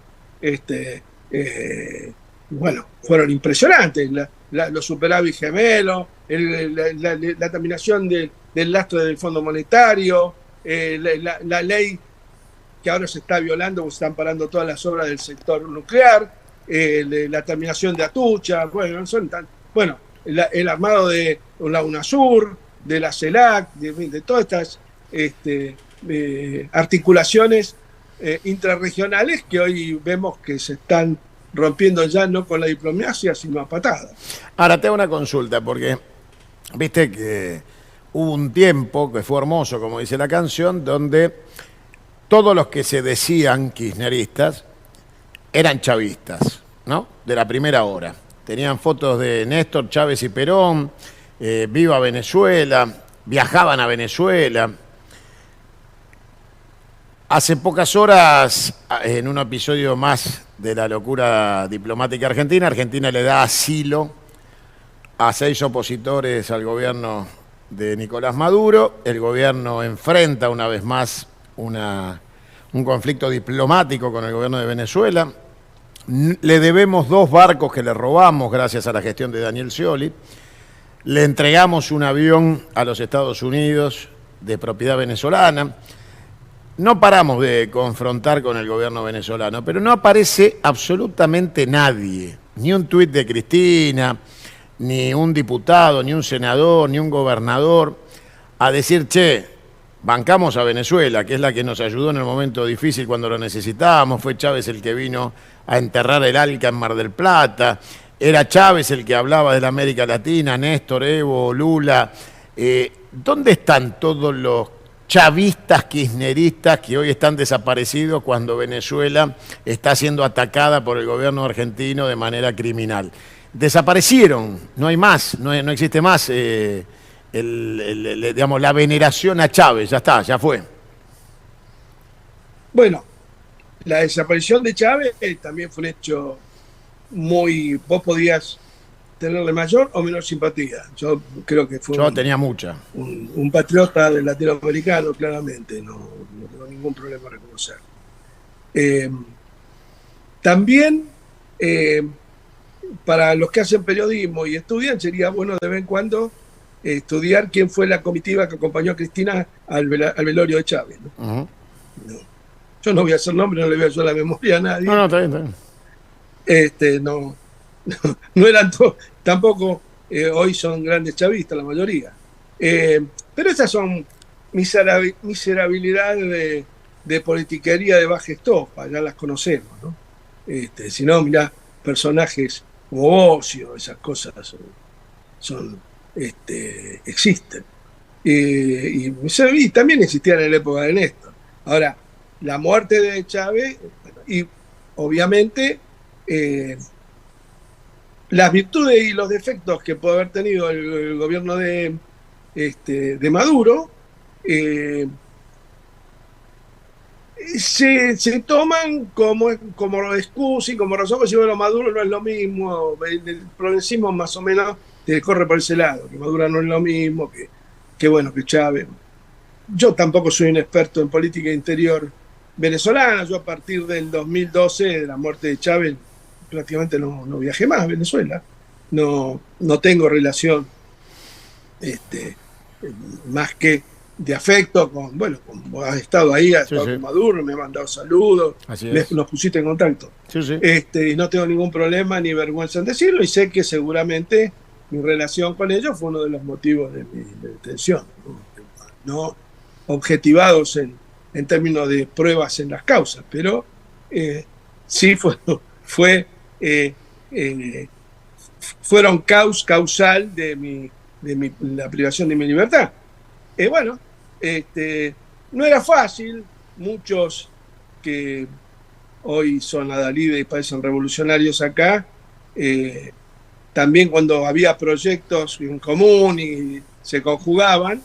bueno, fueron impresionantes. Los superávit gemelos, la terminación del lastre del Fondo Monetario, la ley que ahora se está violando, porque se están parando todas las obras del sector nuclear, la terminación de Atucha, bueno, el armado de la UNASUR, de la CELAC, de todas estas articulaciones intrarregionales que hoy vemos que se están rompiendo ya no con la diplomacia, sino a patadas. Ahora te hago una consulta, porque viste que hubo un tiempo que fue hermoso, como dice la canción, donde todos los que se decían kirchneristas eran chavistas, ¿no? De la primera hora. Tenían fotos de Néstor, Chávez y Perón, viva Venezuela, viajaban a Venezuela. Hace pocas horas, en un episodio más de la locura diplomática argentina, Argentina le da asilo a 6 opositores al gobierno de Nicolás Maduro. El gobierno enfrenta una vez más un conflicto diplomático con el gobierno de Venezuela. Le debemos 2 barcos que le robamos gracias a la gestión de Daniel Scioli. Le entregamos un avión a los Estados Unidos de propiedad venezolana. No paramos de confrontar con el gobierno venezolano, pero no aparece absolutamente nadie, ni un tuit de Cristina, ni un diputado, ni un senador, ni un gobernador, a decir, che, bancamos a Venezuela, que es la que nos ayudó en el momento difícil cuando lo necesitábamos, fue Chávez el que vino a enterrar el Alca en Mar del Plata, era Chávez el que hablaba de la América Latina, Néstor, Evo, Lula. ¿Dónde están todos los chavistas kirchneristas que hoy están desaparecidos cuando Venezuela está siendo atacada por el gobierno argentino de manera criminal? Desaparecieron, no hay más, no existe más digamos, la veneración a Chávez, ya está, ya fue. Bueno, la desaparición de Chávez también fue un hecho vos podías tenerle mayor o menor simpatía. Yo creo que fue tenía mucha. Un patriota del latinoamericano, claramente, no tengo ningún problema en reconocerlo. También, para los que hacen periodismo y estudian, sería bueno de vez en cuando estudiar quién fue la comitiva que acompañó a Cristina al velorio de Chávez, ¿no? Uh-huh. No. Yo no voy a hacer nombre, no le voy a hacer la memoria a nadie. No, está bien. No eran tampoco hoy son grandes chavistas la mayoría, pero esas son miserabilidades de politiquería de baja estofa, ya las conocemos, ¿no? Si no, mirá, personajes como Ocio, esas cosas existen, y también existían en la época de Néstor. Ahora, la muerte de Chávez, y obviamente las virtudes y los defectos que puede haber tenido el gobierno de Maduro se toman como excusa y como razón, que si bueno, Maduro no es lo mismo, el progresismo más o menos corre por ese lado, que Maduro no es lo mismo, que bueno, que Chávez. Yo tampoco soy un experto en política interior venezolana, yo a partir del 2012, de la muerte de Chávez, prácticamente no viajé más a Venezuela, no tengo relación más que de afecto con vos has estado ahí, has estado con Maduro, me has mandado saludos, nos pusiste en contacto. Y no tengo ningún problema ni vergüenza en decirlo, y sé que seguramente mi relación con ellos fue uno de los motivos de mi detención, no objetivados en términos de pruebas en las causas, pero sí fueron causal de la privación de mi libertad. Bueno, no era fácil, muchos que hoy son adalides y parecen revolucionarios acá, también cuando había proyectos en común y se conjugaban,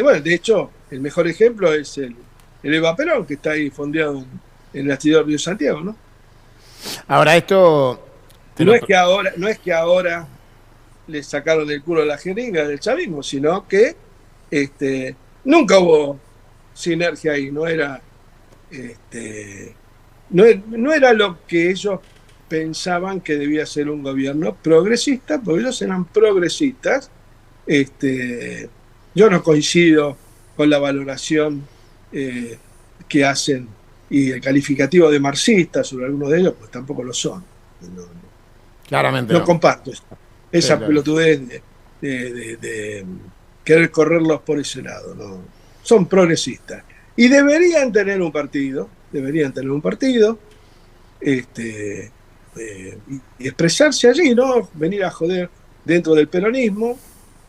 bueno, de hecho, el mejor ejemplo es el Eva Perón, que está ahí fondeado en el astillero Río Santiago, ¿no? Ahora, esto... No es que ahora le sacaron el culo a la jeringa del chavismo, sino que nunca hubo sinergia ahí, no era lo que ellos pensaban que debía ser un gobierno progresista, porque ellos eran progresistas. Yo no coincido con la valoración que hacen y el calificativo de marxistas sobre algunos de ellos, pues tampoco lo son. Claramente no comparto esa pelotudez de querer correrlos por ese lado. ¿No? Son progresistas. Y deberían tener un partido, y expresarse allí, ¿no? Venir a joder dentro del peronismo,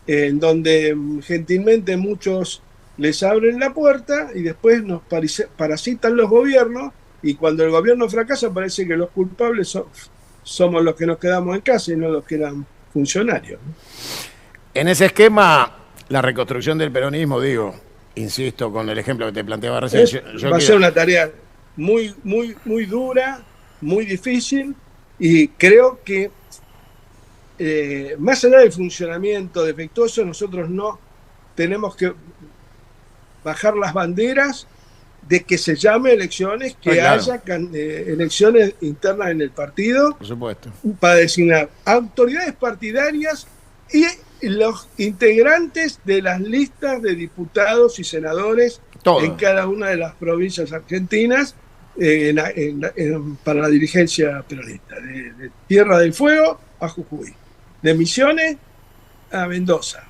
en donde gentilmente muchos les abren la puerta y después nos parasitan los gobiernos, y cuando el gobierno fracasa parece que los culpables somos los que nos quedamos en casa y no los que eran funcionarios, ¿no? En ese esquema, la reconstrucción del peronismo, insisto con el ejemplo que te planteaba recién. Va a ser una tarea muy, muy, muy dura, muy difícil, y creo que más allá del funcionamiento defectuoso, nosotros no tenemos que bajar las banderas de que se llame elecciones, que haya elecciones internas en el partido, por supuesto, para designar autoridades partidarias y los integrantes de las listas de diputados y senadores en cada una de las provincias argentinas para la dirigencia peronista, de Tierra del Fuego a Jujuy, de Misiones a Mendoza.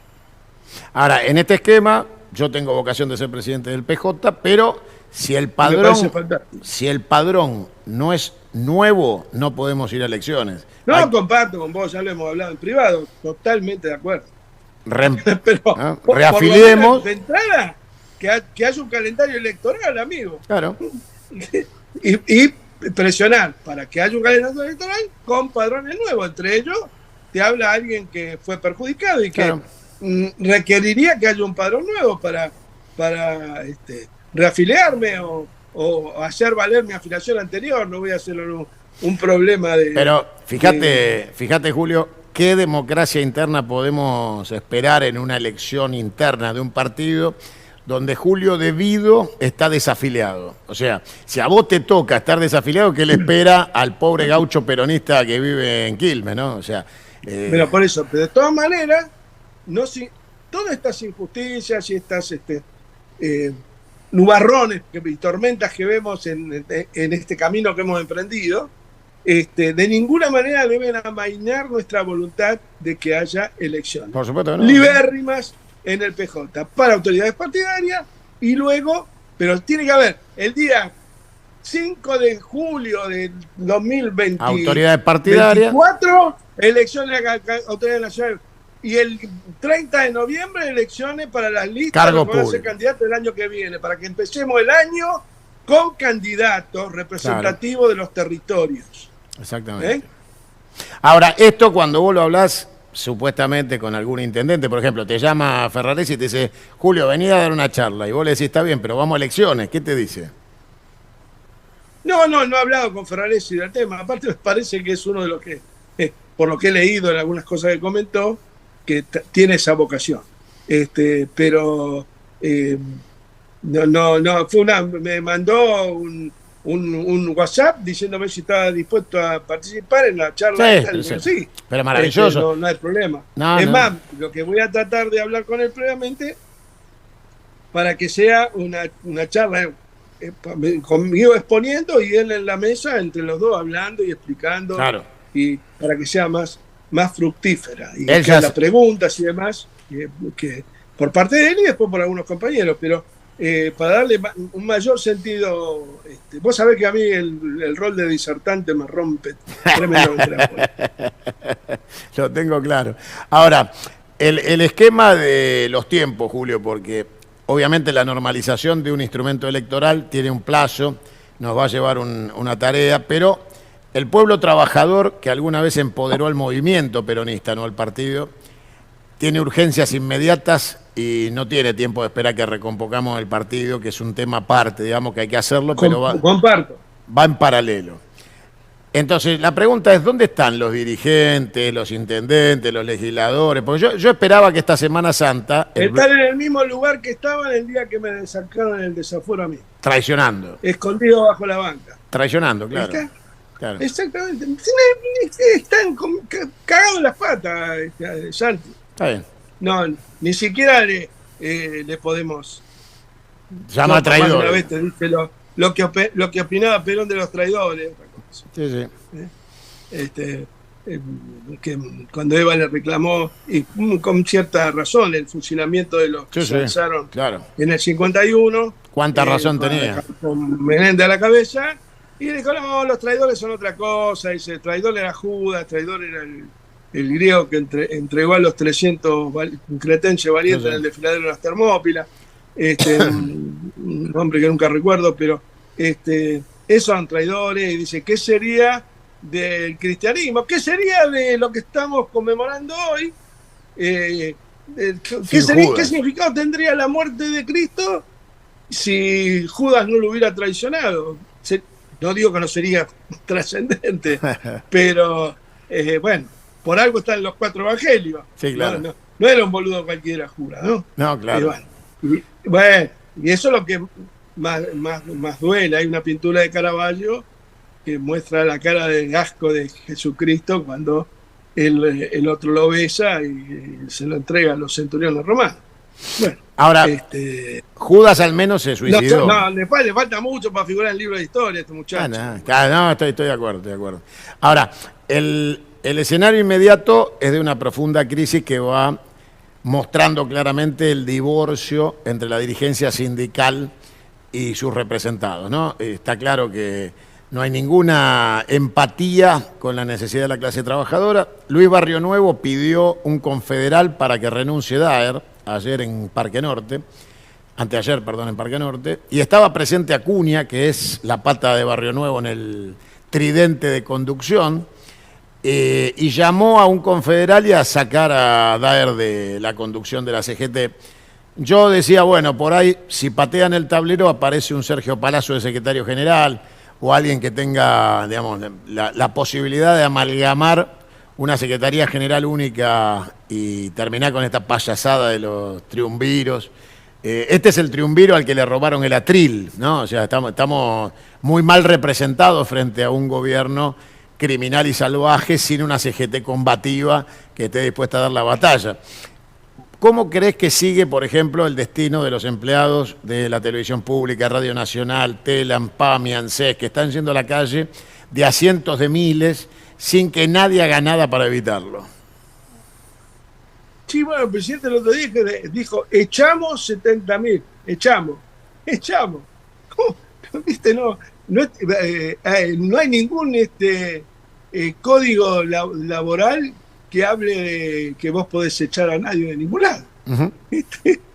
Ahora, en este esquema, yo tengo vocación de ser presidente del PJ, pero si el padrón no es nuevo, no podemos ir a elecciones. Comparto con vos, ya lo hemos hablado en privado, totalmente de acuerdo. Pero reafiliemos. De entrada, que haya un calendario electoral, amigo. Claro. y presionar para que haya un calendario electoral con padrones nuevos. Entre ellos, te habla alguien que fue perjudicado y que requeriría que haya un padrón nuevo para reafiliarme o hacer valer mi afiliación anterior. No voy a hacerlo un problema de... Pero fíjate, Julio, ¿qué democracia interna podemos esperar en una elección interna de un partido donde Julio De Vido está desafiliado? O sea, si a vos te toca estar desafiliado, ¿qué le espera al pobre gaucho peronista que vive en Quilmes, no? O sea... Pero por eso, pero de todas maneras, todas estas injusticias y estas nubarrones y tormentas que vemos en este camino que hemos emprendido, de ninguna manera deben amainar nuestra voluntad de que haya elecciones. Por supuesto, no. Libérrimas en el PJ para autoridades partidarias, y luego, pero tiene que haber el día 5 de julio del 2024, autoridades partidarias, elecciones a autoridades nacionales, y el 30 de noviembre elecciones para las listas cargo que van a ser candidatos el año que viene, para que empecemos el año con candidatos representativos de los territorios. Exactamente. Ahora, esto cuando vos lo hablás supuestamente con algún intendente, por ejemplo, te llama Ferraresi y te dice, Julio, vení a dar una charla, y vos le decís, está bien, pero vamos a elecciones, ¿qué te dice? No he hablado con Ferraresi del tema. Aparte me parece que es uno de los que, por lo que he leído en algunas cosas que comentó, que tiene esa vocación. Pero me mandó un WhatsApp diciéndome si estaba dispuesto a participar en la charla esta. Sí, sí. Sí. Pero maravilloso. No hay problema. No, es no. más, lo que voy a tratar de hablar con él previamente para que sea una charla conmigo exponiendo y él en la mesa, entre los dos hablando y explicando, Claro. y para que sea más fructífera. Y Él que ya las preguntas y demás, que por parte de él y después por algunos compañeros, pero para darle un mayor sentido. Vos sabés que a mí el rol de disertante me rompe tremendamente la bola. Lo tengo claro. Ahora, el esquema de los tiempos, Julio, porque obviamente la normalización de un instrumento electoral tiene un plazo, nos va a llevar una tarea, pero el pueblo trabajador que alguna vez empoderó al movimiento peronista, no al partido, tiene urgencias inmediatas y no tiene tiempo de esperar que recompongamos el partido, que es un tema aparte, digamos que hay que hacerlo, pero Comparto. va en paralelo. Entonces, la pregunta es, ¿dónde están los dirigentes, los intendentes, los legisladores? Porque yo esperaba que esta Semana Santa... Están en el mismo lugar que estaban el día que me sacaron el desafuero a mí. Traicionando. Escondido bajo la banca. Traicionando, claro. Claro. Exactamente. Están cagados en las patas, Santi. Está bien. No, ni siquiera le podemos... Llama traidor. Una vez te dije lo que opinaba Perón de los traidores. Sí, sí. Que cuando Eva le reclamó, y con cierta razón, el fusilamiento de los que se lanzaron en el 51. ¿Cuánta razón tenía? Con Menéndez a la cabeza, y dijo, no, los traidores son otra cosa. Dice, el traidor era Judas, el traidor era el griego que entregó a los 300 cretenses valientes en el desfiladero de las Termópilas. Un hombre que nunca recuerdo, pero esos son traidores. Y dice, ¿qué sería del cristianismo? ¿Qué sería de lo que estamos conmemorando hoy? ¿Qué significado tendría la muerte de Cristo si Judas no lo hubiera traicionado? No digo que no sería trascendente, pero bueno, por algo están los 4 evangelios. Sí, claro. No era un boludo cualquiera, Judas, ¿no? No, claro. Y eso es lo que más duele. Hay una pintura de Caravaggio que muestra la cara de asco de Jesucristo cuando el otro lo besa y se lo entrega a los centuriones romanos. Bueno, ahora, Judas al menos se suicidó. Le falta mucho para figurar en el libro de historia este muchacho. No, estoy de acuerdo. Ahora, el escenario inmediato es de una profunda crisis que va mostrando claramente el divorcio entre la dirigencia sindical y sus representados, ¿no? Está claro que no hay ninguna empatía con la necesidad de la clase trabajadora. Luis Barrio Nuevo pidió un confederal para que renuncie Daer, anteayer, en Parque Norte, y estaba presente Acuña, que es la pata de Barrio Nuevo en el tridente de conducción, y llamó a un confederal y a sacar a Daer de la conducción de la CGT. Yo decía, bueno, por ahí, si patean el tablero, aparece un Sergio Palazzo de secretario general, o alguien que tenga, digamos, la posibilidad de amalgamar una Secretaría General única y terminar con esta payasada de los triunviros. Este es el triunviro al que le robaron el atril, ¿no? O sea, estamos muy mal representados frente a un gobierno criminal y salvaje sin una CGT combativa que esté dispuesta a dar la batalla. ¿Cómo crees que sigue, por ejemplo, el destino de los empleados de la televisión pública, Radio Nacional, Telam, PAMI, ANSES, que están yendo a la calle de a cientos de miles sin que nadie haga nada para evitarlo? Sí, bueno, el presidente el otro día dijo, echamos 70.000, echamos. ¿Cómo? ¿Viste? No hay ningún código laboral que hable de que vos podés echar a nadie de ningún lado. Uh-huh.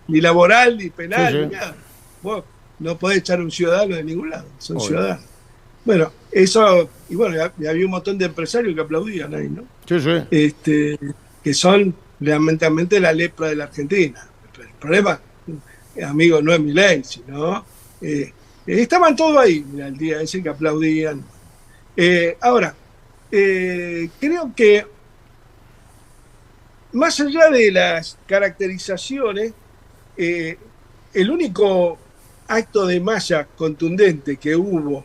Ni laboral, ni penal, ni nada. Vos no podés echar a un ciudadano de ningún lado, son ciudadanos. Bueno, eso, y bueno, había un montón de empresarios que aplaudían ahí, ¿no? Sí. Que son lamentablemente la lepra de la Argentina. El problema, amigo, no es Milei, sino Estaban todos ahí, mirá, el día ese que aplaudían. Ahora, creo que más allá de las caracterizaciones, el único acto de masa contundente que hubo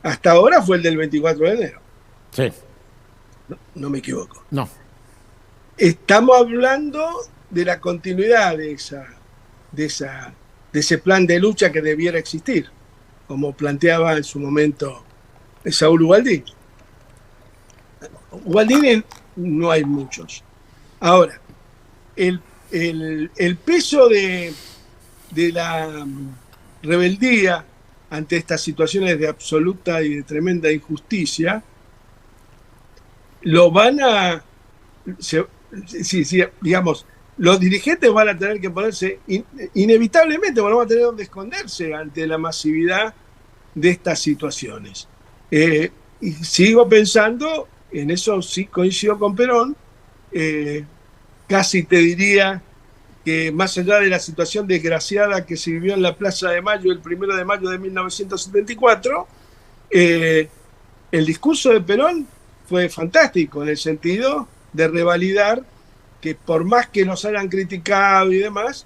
hasta ahora fue el del 24 de enero. Sí. No me equivoco. No. Estamos hablando de la continuidad de ese plan de lucha que debiera existir, como planteaba en su momento Saúl Ubaldini. Ubaldini no hay muchos. Ahora, el peso de la rebeldía ante estas situaciones de absoluta y de tremenda injusticia, lo van a... digamos, los dirigentes van a tener que ponerse, inevitablemente, van a tener donde esconderse ante la masividad de estas situaciones. Y sigo pensando, en eso sí coincido con Perón, casi te diría que más allá de la situación desgraciada que se vivió en la Plaza de Mayo el 1 de mayo de 1974, el discurso de Perón fue fantástico en el sentido de revalidar que por más que nos hayan criticado y demás,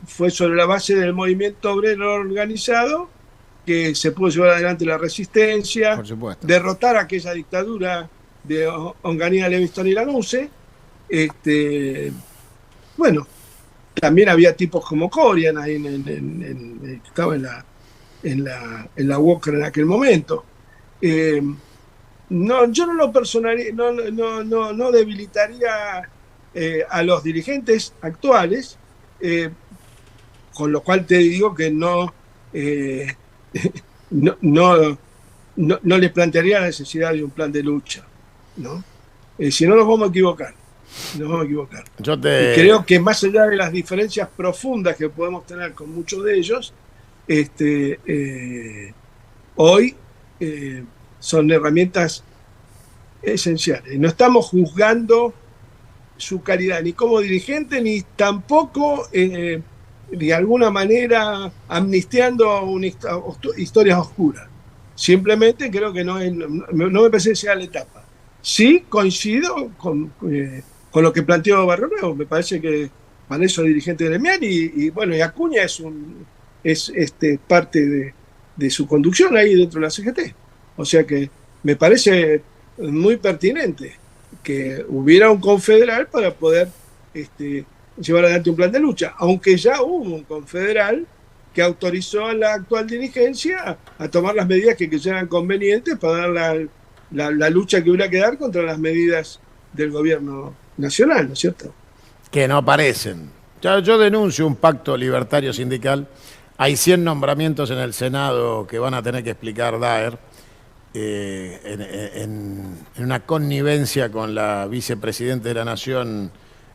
fue sobre la base del movimiento obrero organizado que se pudo llevar adelante la resistencia, por supuesto, derrotar aquella dictadura de Onganía, Livingston y Lanuse. Bueno, también había tipos como Corian ahí estaba en la Walker en aquel momento. No, yo no lo personaría, no debilitaría a los dirigentes actuales, con lo cual te digo que no les plantearía la necesidad de un plan de lucha, ¿no? Si no nos vamos a equivocar. Y creo que más allá de las diferencias profundas que podemos tener con muchos de ellos, hoy son herramientas esenciales. No estamos juzgando su calidad ni como dirigente, ni tampoco de alguna manera amnistiando historias oscuras. Simplemente creo que no me parece que sea la etapa. Sí coincido con lo que planteó Barrio Nuevo. Me parece que para eso es dirigente gremial y bueno, y Acuña es parte de su conducción ahí dentro de la CGT. O sea que me parece muy pertinente que hubiera un confederal para poder llevar adelante un plan de lucha, aunque ya hubo un confederal que autorizó a la actual dirigencia a tomar las medidas que sean convenientes para dar la lucha que hubiera que dar contra las medidas del gobierno nacional, ¿no es cierto? Que no aparecen. Yo denuncio un pacto libertario sindical. Hay 100 nombramientos en el Senado que van a tener que explicar Daer en una connivencia con la vicepresidenta de la Nación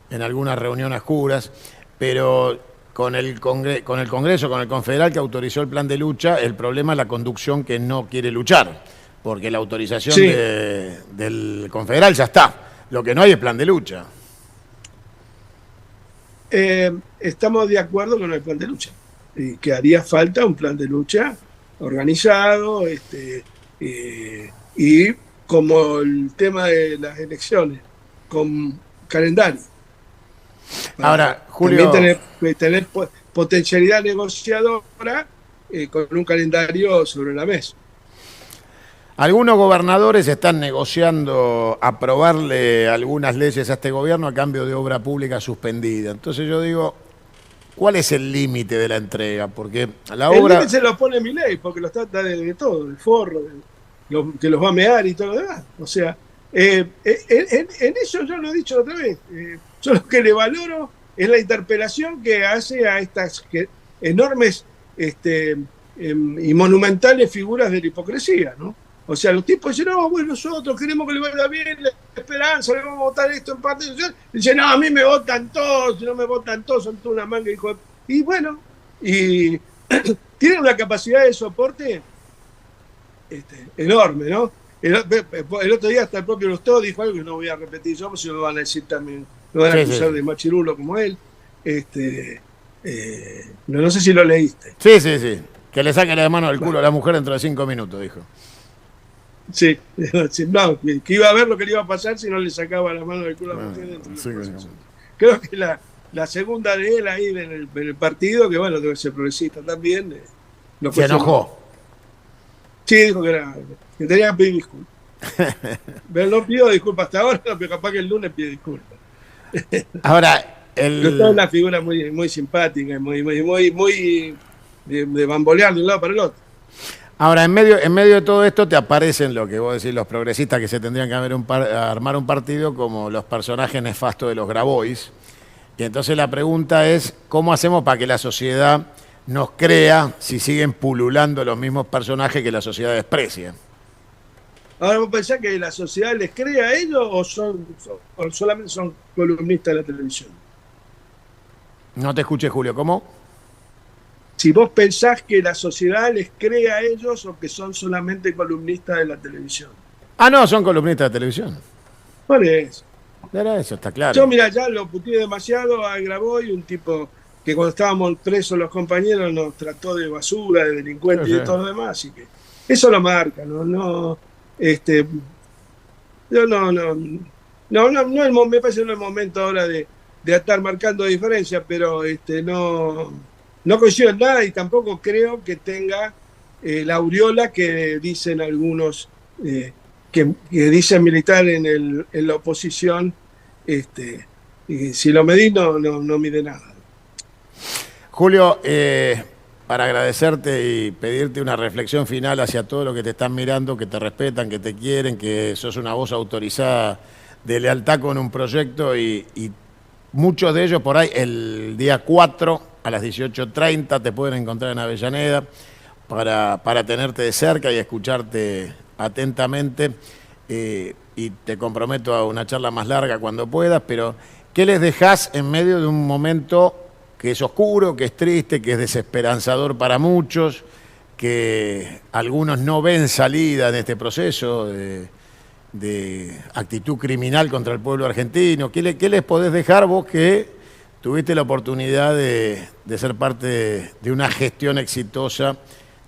en algunas reuniones oscuras, pero con el Congreso, con el confederal que autorizó el plan de lucha, el problema es la conducción que no quiere luchar, porque la autorización sí. del confederal ya está. Lo que no hay es plan de lucha. Estamos de acuerdo con el plan de lucha. Y que haría falta un plan de lucha organizado, y como el tema de las elecciones, con calendario. Ahora, Julio, también tener potencialidad negociadora con un calendario sobre la mesa. Algunos gobernadores están negociando aprobarle algunas leyes a este gobierno a cambio de obra pública suspendida. Entonces yo digo, ¿cuál es el límite de la entrega? Porque la obra... El límite se lo pone Milei, porque los trata de todo, del forro, que los va a mear y todo lo demás. O sea, en eso yo lo he dicho otra vez. Yo lo que le valoro es la interpelación que hace a estas enormes y monumentales figuras de la hipocresía, ¿no? O sea, los tipos dicen, no, bueno, nosotros queremos que le vaya bien, la esperanza, le vamos a votar esto en parte social. Dicen, no, a mí me votan todos, si no me votan todos, son toda una manga, hijo de... Y bueno, y tienen una capacidad de soporte enorme, ¿no? El otro día hasta el propio Lustó dijo algo que no voy a repetir yo, porque si no me van a decir también, me van a acusar de machirulo como él. No sé si lo leíste. Sí. Que le saque la mano del culo a la mujer dentro de 5 minutos, dijo. Sí, no, que iba a ver lo que le iba a pasar si no le sacaba la mano del culo a la mujer dentro de 5 minutos. Creo que la segunda de él ahí en el partido, que bueno, debe ser progresista también. Se enojó. Sí, dijo que tenía que pedir disculpas. Pero no pidió disculpas hasta ahora, pero capaz que el lunes pide disculpas. Ahora, Pero está una figura muy, muy simpática, muy de bambolear de un lado para el otro. Ahora, en medio de todo esto te aparecen lo que vos decís, los progresistas que se tendrían que armar un partido como los personajes nefastos de los Grabois. Y entonces la pregunta es, ¿cómo hacemos para que la sociedad nos crea si siguen pululando los mismos personajes que la sociedad desprecia? Ahora, ¿vos pensás que la sociedad les cree a ellos o solamente son columnistas de la televisión? No te escuché, Julio, ¿cómo? Si vos pensás que la sociedad les cree a ellos o que son solamente columnistas de la televisión. Ah, no, son columnistas de televisión. Por eso. Era eso, está claro. Yo, mira, ya lo puteé demasiado a Grabois, un tipo que cuando estábamos presos los compañeros nos trató de basura, de delincuente y de todo lo demás, así que eso lo marca, ¿no? Yo me parece que no es el momento ahora de estar marcando diferencias, pero no coincido en nada y tampoco creo que tenga la aureola que dicen algunos que dicen militar en la oposición. Y si lo medís no mide nada. Julio, para agradecerte y pedirte una reflexión final hacia todo lo que te están mirando, que te respetan, que te quieren, que sos una voz autorizada de lealtad con un proyecto y muchos de ellos por ahí el día 4 a las 18:30 te pueden encontrar en Avellaneda para tenerte de cerca y escucharte atentamente y te comprometo a una charla más larga cuando puedas, pero ¿qué les dejás en medio de un momento que es oscuro, que es triste, que es desesperanzador para muchos, que algunos no ven salida en este proceso de actitud criminal contra el pueblo argentino? ¿Qué les podés dejar vos que tuviste la oportunidad de ser parte de una gestión exitosa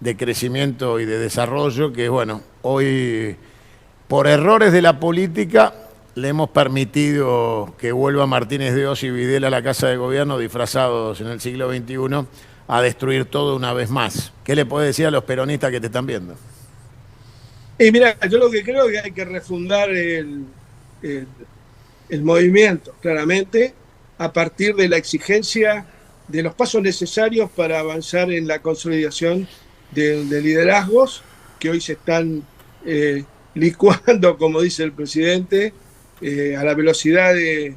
de crecimiento y de desarrollo que, bueno, hoy por errores de la política le hemos permitido que vuelva Martínez de Oz y Videla a la Casa de Gobierno disfrazados en el siglo XXI a destruir todo una vez más? ¿Qué le podés decir a los peronistas que te están viendo? Y mira, yo lo que creo es que hay que refundar el movimiento, claramente, a partir de la exigencia de los pasos necesarios para avanzar en la consolidación de liderazgos que hoy se están licuando, como dice el presidente, a la velocidad de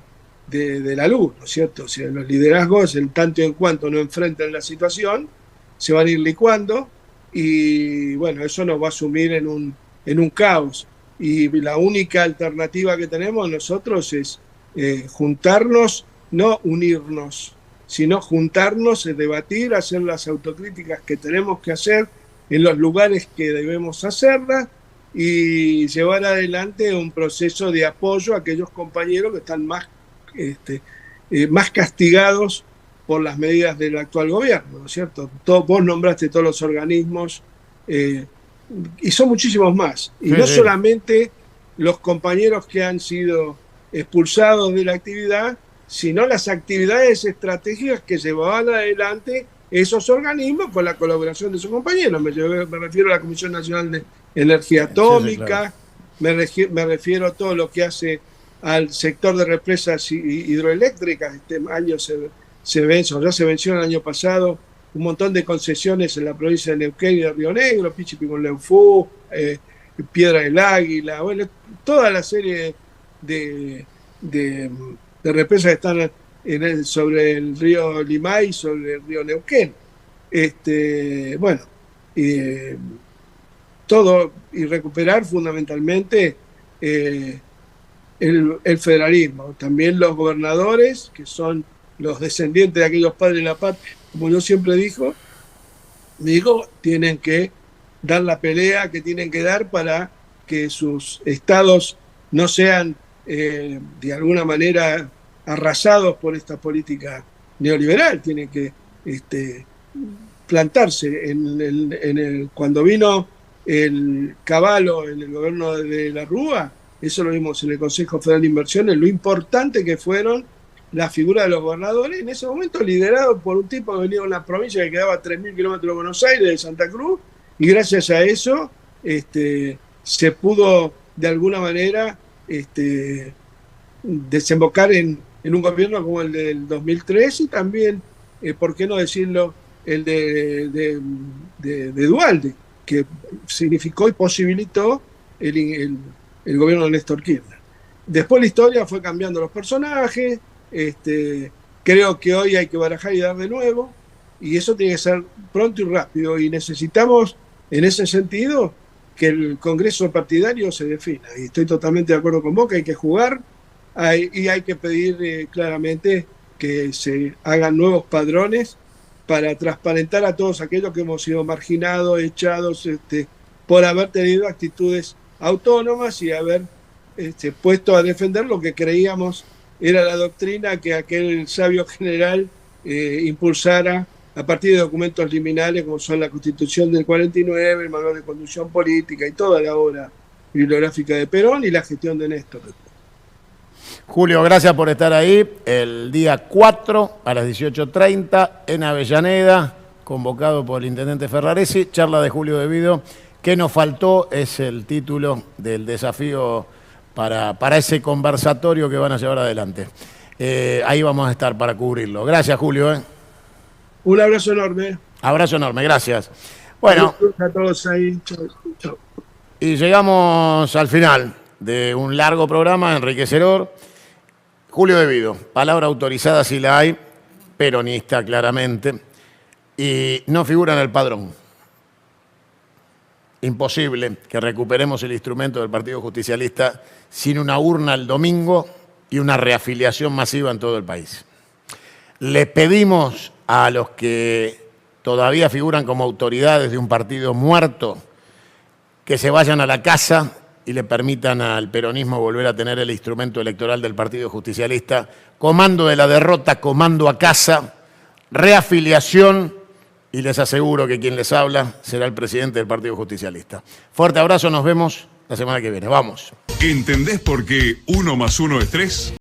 la luz, ¿no es cierto? O sea, los liderazgos, en tanto y en cuanto no enfrentan la situación, se van a ir licuando y, bueno, eso nos va a sumir en un caos. Y la única alternativa que tenemos nosotros es juntarnos, no unirnos, sino juntarnos, debatir, hacer las autocríticas que tenemos que hacer en los lugares que debemos hacerlas y llevar adelante un proceso de apoyo a aquellos compañeros que están más castigados por las medidas del actual gobierno, ¿no es cierto? Vos nombraste todos los organismos y son muchísimos más. Y no solamente los compañeros que han sido expulsados de la actividad, sino las actividades estratégicas que llevaban adelante esos organismos con la colaboración de sus compañeros. Me refiero a la Comisión Nacional de Energía Atómica, me refiero a todo lo que hace al sector de represas hidroeléctricas. Este año se venció el año pasado un montón de concesiones en la provincia de Neuquén y de Río Negro, Pichipicún-Leufú, Piedra del Águila, bueno, toda la serie de represas que están sobre el río Limay y sobre el río Neuquén. Todo y recuperar fundamentalmente el federalismo. También los gobernadores, que son los descendientes de aquellos padres de la patria, como yo siempre digo, tienen que dar la pelea que tienen que dar para que sus estados no sean de alguna manera arrasados por esta política neoliberal. Tienen que plantarse. Cuando vino el Cavallo en el gobierno de la Rúa, eso lo vimos en el Consejo Federal de Inversiones, lo importante que fueron la figura de los gobernadores, en ese momento liderado por un tipo que venía de una provincia que quedaba a 3.000 kilómetros de Buenos Aires, de Santa Cruz, y gracias a eso se pudo de alguna manera desembocar en un gobierno como el del 2003 y también, por qué no decirlo, el de Duhalde, que significó y posibilitó el gobierno de Néstor Kirchner. Después la historia fue cambiando los personajes, creo que hoy hay que barajar y dar de nuevo, y eso tiene que ser pronto y rápido, y necesitamos, en ese sentido, que el Congreso partidario se defina, y estoy totalmente de acuerdo con vos, que hay que jugar, y hay que pedir claramente que se hagan nuevos padrones para transparentar a todos aquellos que hemos sido marginados, echados, por haber tenido actitudes autónomas y haber puesto a defender lo que creíamos era la doctrina que aquel sabio general impulsara a partir de documentos liminales como son la Constitución del 49, el Manual de Conducción Política y toda la obra bibliográfica de Perón y la gestión de Néstor. Julio, gracias por estar ahí. El día 4 a las 18:30 en Avellaneda, convocado por el intendente Ferraresi, charla de Julio De Vido. ¿Qué nos faltó? Es el título del desafío para ese conversatorio que van a llevar adelante. Ahí vamos a estar para cubrirlo. Gracias, Julio. Un abrazo enorme. Abrazo enorme, gracias. Bueno, a todos ahí. Chau, chau. Y llegamos al final de un largo programa enriquecedor. Julio De Vido, palabra autorizada si la hay, peronista claramente, y no figura en el padrón. Imposible que recuperemos el instrumento del Partido Justicialista sin una urna el domingo y una reafiliación masiva en todo el país. Le pedimos a los que todavía figuran como autoridades de un partido muerto que se vayan a la casa y le permitan al peronismo volver a tener el instrumento electoral del Partido Justicialista. Comando de la derrota, comando a casa, reafiliación, y les aseguro que quien les habla será el presidente del Partido Justicialista. Fuerte abrazo, nos vemos la semana que viene. Vamos. ¿Entendés por qué 1 + 1 es 3?